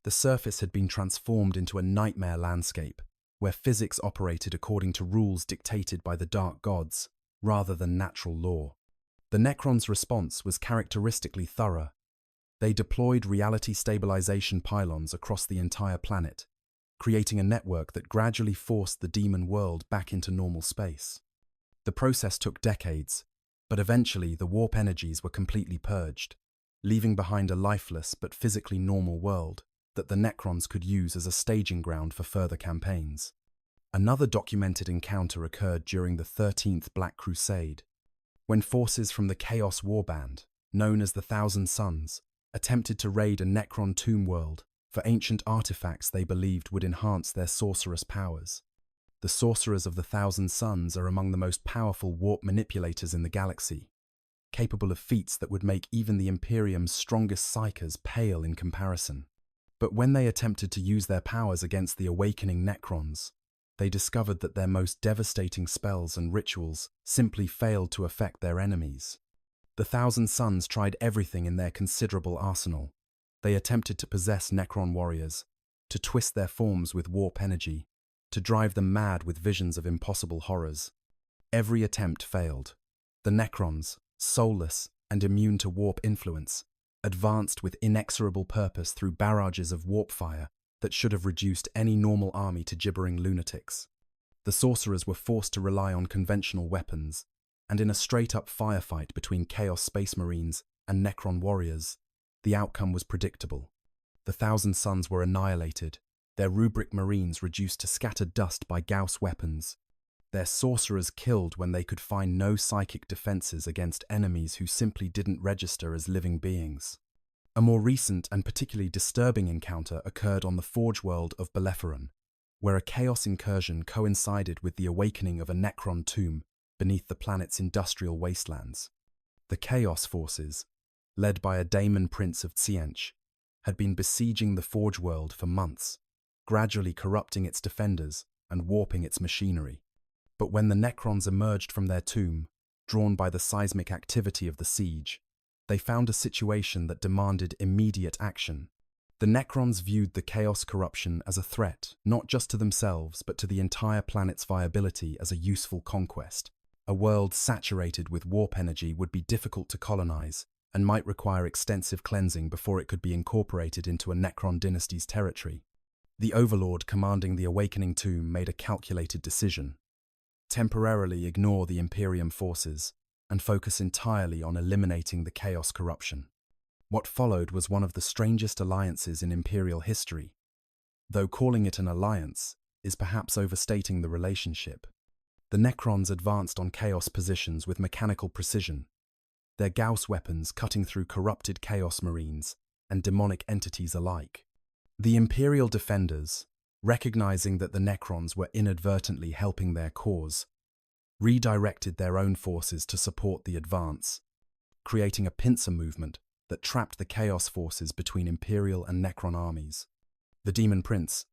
The surface had been transformed into a nightmare landscape, where physics operated according to rules dictated by the dark gods, rather than natural law. The Necrons' response was characteristically thorough. They deployed reality stabilization pylons across the entire planet, creating a network that gradually forced the demon world back into normal space. The process took decades, but eventually the warp energies were completely purged, leaving behind a lifeless but physically normal world that the Necrons could use as a staging ground for further campaigns. Another documented encounter occurred during the 13th Black Crusade, when forces from the Chaos Warband, known as the Thousand Sons, attempted to raid a Necron tomb world for ancient artifacts they believed would enhance their sorcerous powers. The sorcerers of the Thousand Sons are among the most powerful warp manipulators in the galaxy, capable of feats that would make even the Imperium's strongest psykers pale in comparison. But when they attempted to use their powers against the awakening Necrons, they discovered that their most devastating spells and rituals simply failed to affect their enemies. The Thousand Sons tried everything in their considerable arsenal. They attempted to possess Necron warriors, to twist their forms with warp energy, to drive them mad with visions of impossible horrors. Every attempt failed. The Necrons, soulless and immune to warp influence, advanced with inexorable purpose through barrages of warp fire that should have reduced any normal army to gibbering lunatics. The sorcerers were forced to rely on conventional weapons, and in a straight-up firefight between Chaos Space Marines and Necron warriors, the outcome was predictable. The Thousand Sons were annihilated, their rubric marines reduced to scattered dust by Gauss weapons, their sorcerers killed when they could find no psychic defenses against enemies who simply didn't register as living beings. A more recent and particularly disturbing encounter occurred on the Forge world of Bellerophon, where a chaos incursion coincided with the awakening of a Necron tomb beneath the planet's industrial wastelands. The Chaos forces, led by a daemon prince of Tziench, had been besieging the Forge world for months, gradually corrupting its defenders and warping its machinery. But when the Necrons emerged from their tomb, drawn by the seismic activity of the siege, they found a situation that demanded immediate action. The Necrons viewed the Chaos corruption as a threat, not just to themselves, but to the entire planet's viability as a useful conquest. A world saturated with warp energy would be difficult to colonize, and might require extensive cleansing before it could be incorporated into a Necron dynasty's territory. The Overlord commanding the Awakening Tomb made a calculated decision: temporarily ignore the Imperium forces and focus entirely on eliminating the Chaos corruption. What followed was one of the strangest alliances in Imperial history, though calling it an alliance is perhaps overstating the relationship. The Necrons advanced on Chaos positions with mechanical precision, their Gauss weapons cutting through corrupted Chaos Marines and demonic entities alike. The Imperial defenders, recognizing that the Necrons were inadvertently helping their cause, redirected their own forces to support the advance, creating a pincer movement that trapped the Chaos forces between Imperial and Necron armies. The Demon Prince,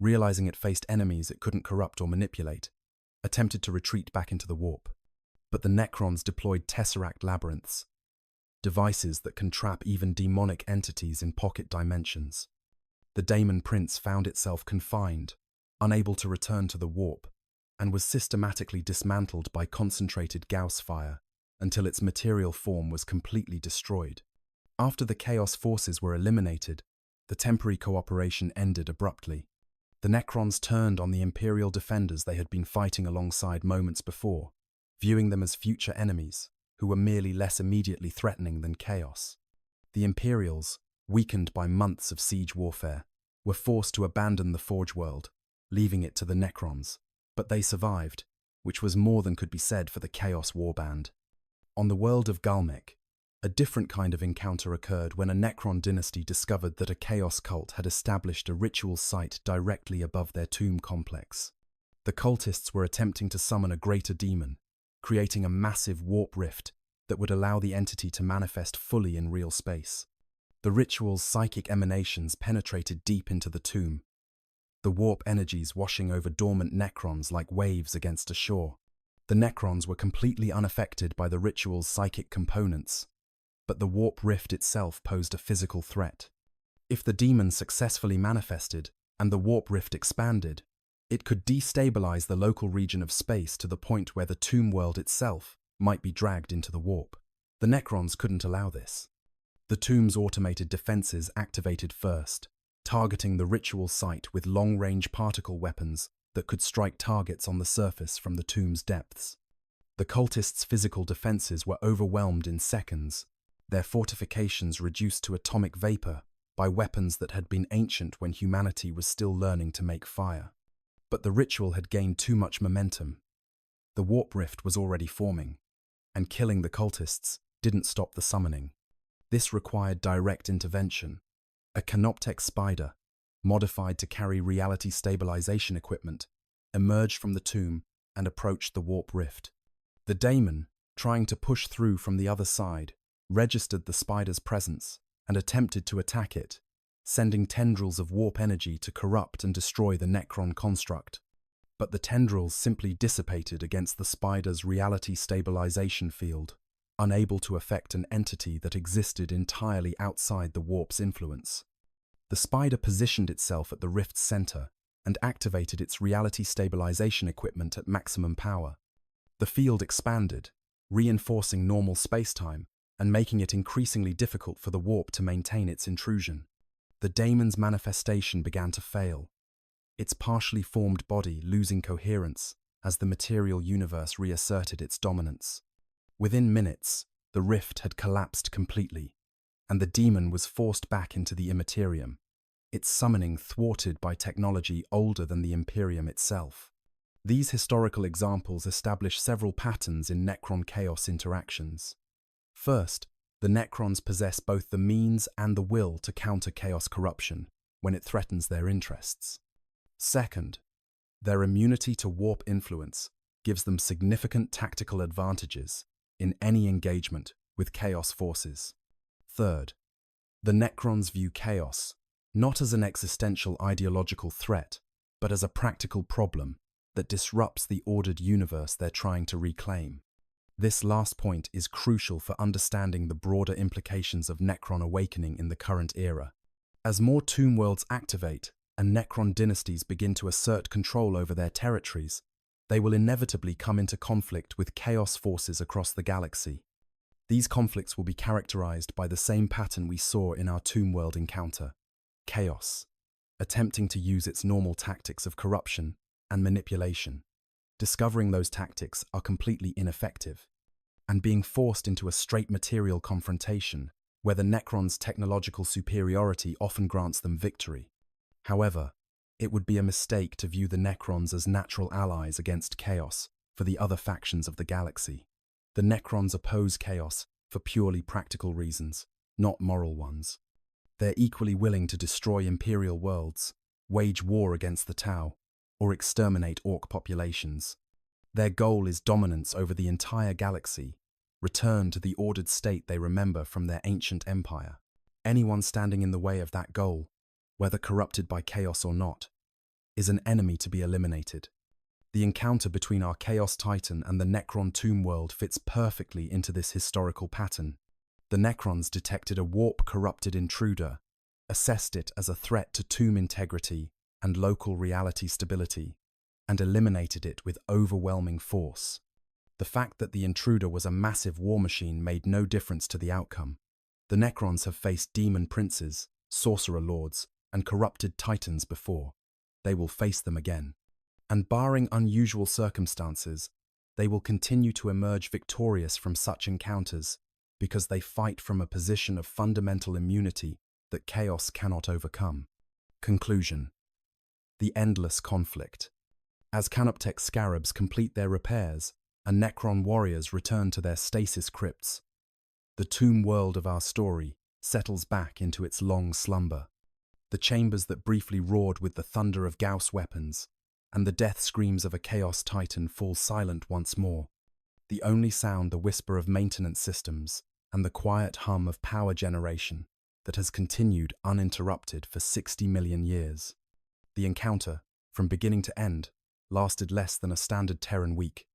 realizing it faced enemies it couldn't corrupt or manipulate, attempted to retreat back into the warp. But the Necrons deployed Tesseract labyrinths, devices that can trap even demonic entities in pocket dimensions. The Daemon Prince found itself confined, unable to return to the warp, and was systematically dismantled by concentrated Gauss fire until its material form was completely destroyed. After the Chaos forces were eliminated, the temporary cooperation ended abruptly. The Necrons turned on the Imperial defenders they had been fighting alongside moments before, viewing them as future enemies who were merely less immediately threatening than Chaos. The Imperials, weakened by months of siege warfare, were forced to abandon the Forge world, leaving it to the Necrons. But they survived, which was more than could be said for the Chaos Warband. On the world of Galmec, A different kind of encounter occurred when a Necron dynasty discovered that a Chaos cult had established a ritual site directly above their tomb complex. The cultists were attempting to summon a greater demon, creating a massive warp rift that would allow the entity to manifest fully in real space. The ritual's psychic emanations penetrated deep into the tomb, the warp energies washing over dormant Necrons like waves against a shore. The Necrons were completely unaffected by the ritual's psychic components, but the warp rift itself posed a physical threat. If the demon successfully manifested and the warp rift expanded, it could destabilize the local region of space to the point where the tomb world itself might be dragged into the warp. The Necrons couldn't allow this. The tomb's automated defenses activated first, targeting the ritual site with long-range particle weapons that could strike targets on the surface from the tomb's depths. The cultists' physical defenses were overwhelmed in seconds, their fortifications reduced to atomic vapor by weapons that had been ancient when humanity was still learning to make fire. But the ritual had gained too much momentum. The warp rift was already forming, and killing the cultists didn't stop the summoning. This required direct intervention. A canoptek spider, modified to carry reality stabilization equipment, emerged from the tomb and approached the warp rift. The daemon, trying to push through from the other side, registered the spider's presence and attempted to attack it, sending tendrils of warp energy to corrupt and destroy the Necron construct. But the tendrils simply dissipated against the spider's reality stabilization field, unable to affect an entity that existed entirely outside the warp's influence. The spider positioned itself at the rift's center and activated its reality stabilization equipment at maximum power. The field expanded, reinforcing normal spacetime and making it increasingly difficult for the warp to maintain its intrusion. The daemon's manifestation began to fail, its partially formed body losing coherence as the material universe reasserted its dominance. Within minutes, the rift had collapsed completely, and the demon was forced back into the Imperium, its summoning thwarted by technology older than the Imperium itself. These historical examples establish several patterns in Necron-Chaos interactions. First, the Necrons possess both the means and the will to counter Chaos corruption when it threatens their interests. Second, their immunity to warp influence gives them significant tactical advantages in any engagement with Chaos forces. Third, the Necrons view Chaos not as an existential ideological threat, but as a practical problem that disrupts the ordered universe they're trying to reclaim. This last point is crucial for understanding the broader implications of Necron awakening in the current era. As more tomb worlds activate and Necron dynasties begin to assert control over their territories, they will inevitably come into conflict with Chaos forces across the galaxy. These conflicts will be characterized by the same pattern we saw in our tomb world encounter: Chaos, attempting to use its normal tactics of corruption and manipulation, discovering those tactics are completely ineffective, and being forced into a straight material confrontation where the Necrons' technological superiority often grants them victory. However, it would be a mistake to view the Necrons as natural allies against Chaos for the other factions of the galaxy. The Necrons oppose Chaos for purely practical reasons, not moral ones. They're equally willing to destroy Imperial worlds, wage war against the Tau, or exterminate Orc populations. Their goal is dominance over the entire galaxy, return to the ordered state they remember from their ancient empire. Anyone standing in the way of that goal, whether corrupted by Chaos or not, is an enemy to be eliminated. The encounter between our Chaos Titan and the Necron tomb world fits perfectly into this historical pattern. The Necrons detected a warp-corrupted intruder, assessed it as a threat to tomb integrity and local reality stability, and eliminated it with overwhelming force. The fact that the intruder was a massive war machine made no difference to the outcome. The Necrons have faced demon princes, sorcerer lords, and corrupted titans before. They will face them again. And barring unusual circumstances, they will continue to emerge victorious from such encounters because they fight from a position of fundamental immunity that Chaos cannot overcome. Conclusion: the endless conflict. As Canoptek scarabs complete their repairs and Necron warriors return to their stasis crypts, the tomb world of our story settles back into its long slumber. The chambers that briefly roared with the thunder of Gauss weapons and the death screams of a Chaos Titan fall silent once more. The only sound the whisper of maintenance systems and the quiet hum of power generation that has continued uninterrupted for 60 million years. The encounter, from beginning to end, lasted less than a standard Terran week,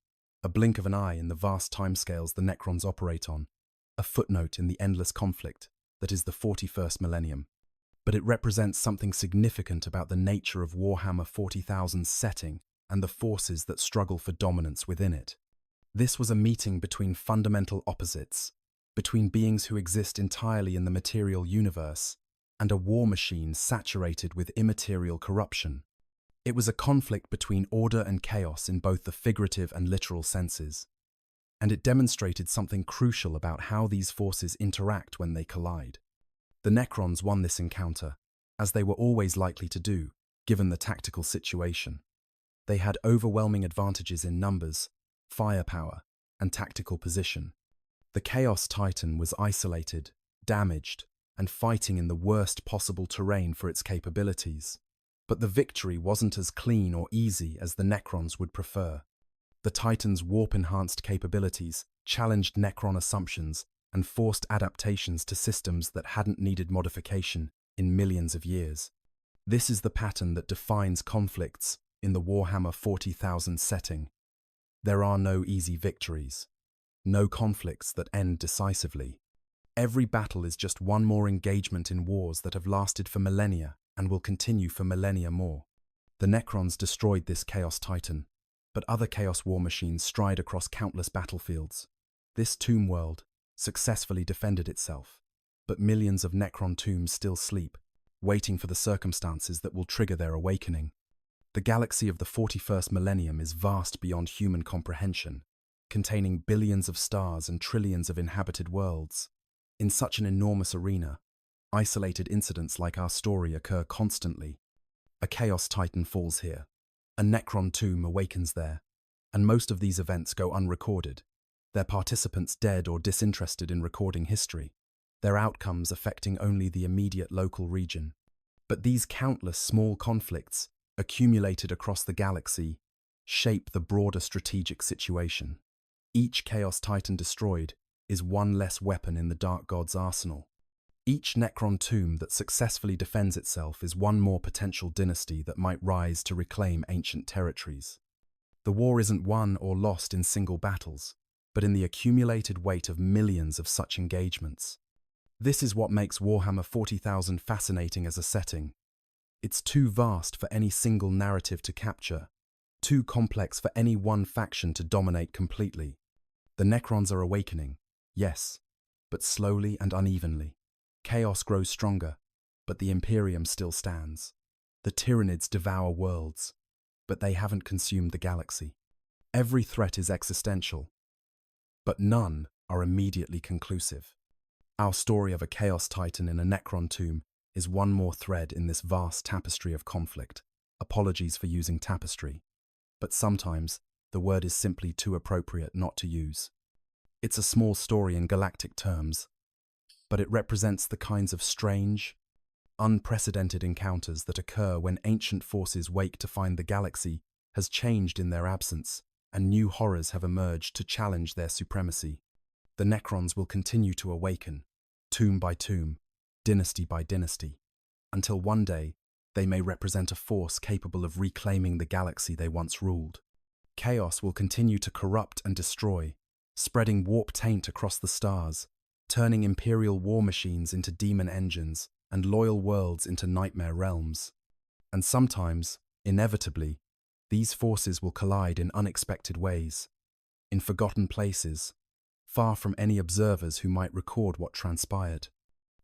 a blink of an eye in the vast timescales the Necrons operate on, a footnote in the endless conflict that is the 41st millennium. But it represents something significant about the nature of Warhammer 40,000's setting and the forces that struggle for dominance within it. This was a meeting between fundamental opposites, between beings who exist entirely in the material universe and a war machine saturated with immaterial corruption. It was a conflict between order and chaos in both the figurative and literal senses, and it demonstrated something crucial about how these forces interact when they collide. The Necrons won this encounter, as they were always likely to do, given the tactical situation. They had overwhelming advantages in numbers, firepower, and tactical position. The Chaos Titan was isolated, damaged, and fighting in the worst possible terrain for its capabilities. But the victory wasn't as clean or easy as the Necrons would prefer. The Titan's warp-enhanced capabilities challenged Necron assumptions and forced adaptations to systems that hadn't needed modification in millions of years. This is the pattern that defines conflicts in the Warhammer 40,000 setting. There are no easy victories, no conflicts that end decisively. Every battle is just one more engagement in wars that have lasted for millennia and will continue for millennia more. The Necrons destroyed this Chaos Titan, but other Chaos war machines stride across countless battlefields. This tomb world successfully defended itself, but millions of Necron tombs still sleep, waiting for the circumstances that will trigger their awakening. The galaxy of the 41st millennium is vast beyond human comprehension, containing billions of stars and trillions of inhabited worlds. In such an enormous arena, isolated incidents like our story occur constantly. A Chaos Titan falls here, a Necron tomb awakens there, and most of these events go unrecorded, their participants dead or disinterested in recording history, their outcomes affecting only the immediate local region. But these countless small conflicts, accumulated across the galaxy, shape the broader strategic situation. Each Chaos Titan destroyed is one less weapon in the Dark God's arsenal. Each Necron tomb that successfully defends itself is one more potential dynasty that might rise to reclaim ancient territories. The war isn't won or lost in single battles, but in the accumulated weight of millions of such engagements. This is what makes Warhammer 40,000 fascinating as a setting. It's too vast for any single narrative to capture, too complex for any one faction to dominate completely. The Necrons are awakening, yes, but slowly and unevenly. Chaos grows stronger, but the Imperium still stands. The Tyranids devour worlds, but they haven't consumed the galaxy. Every threat is existential, but none are immediately conclusive. Our story of a Chaos Titan in a Necron tomb is one more thread in this vast tapestry of conflict. Apologies for using tapestry, but sometimes the word is simply too appropriate not to use. It's a small story in galactic terms, but it represents the kinds of strange, unprecedented encounters that occur when ancient forces wake to find the galaxy has changed in their absence and new horrors have emerged to challenge their supremacy. The Necrons will continue to awaken, tomb by tomb, dynasty by dynasty, until one day they may represent a force capable of reclaiming the galaxy they once ruled. Chaos will continue to corrupt and destroy, spreading warp taint across the stars, turning imperial war machines into demon engines and loyal worlds into nightmare realms. And sometimes, inevitably, these forces will collide in unexpected ways, in forgotten places, far from any observers who might record what transpired.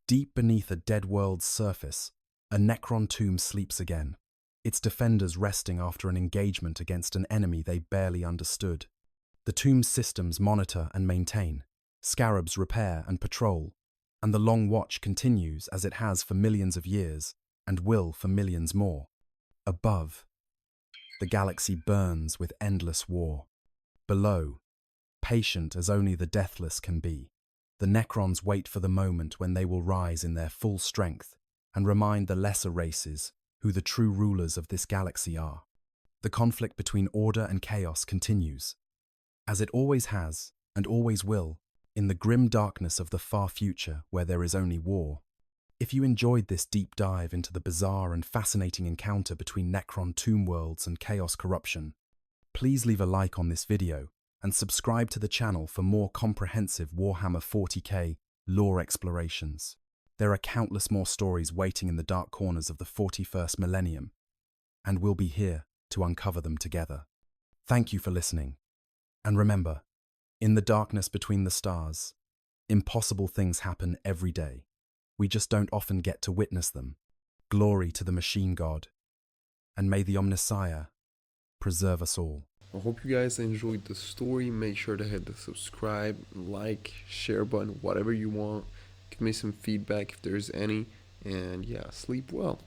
Deep beneath a dead world's surface, a Necron tomb sleeps again, its defenders resting after an engagement against an enemy they barely understood. The tomb's systems monitor and maintain, scarabs repair and patrol, and the Long Watch continues as it has for millions of years, and will for millions more. Above, the galaxy burns with endless war. Below, patient as only the deathless can be, The Necrons wait for the moment when they will rise in their full strength and remind the lesser races who the true rulers of this galaxy are. The conflict between order and chaos continues, as it always has and always will, in the grim darkness of the far future where there is only war. If you enjoyed this deep dive into the bizarre and fascinating encounter between Necron tomb worlds and chaos corruption, please leave a like on this video and subscribe to the channel for more comprehensive Warhammer 40K lore explorations. There are countless more stories waiting in the dark corners of the 41st Millennium, and we'll be here to uncover them together. Thank you for listening. And remember, in the darkness between the stars, impossible things happen every day. We just don't often get to witness them. Glory to the machine god, and may the Omnissiah preserve us all. I hope you guys enjoyed the story. Make sure to hit the subscribe, like, share button, whatever you want. Give me some feedback if there's any. And yeah, sleep well.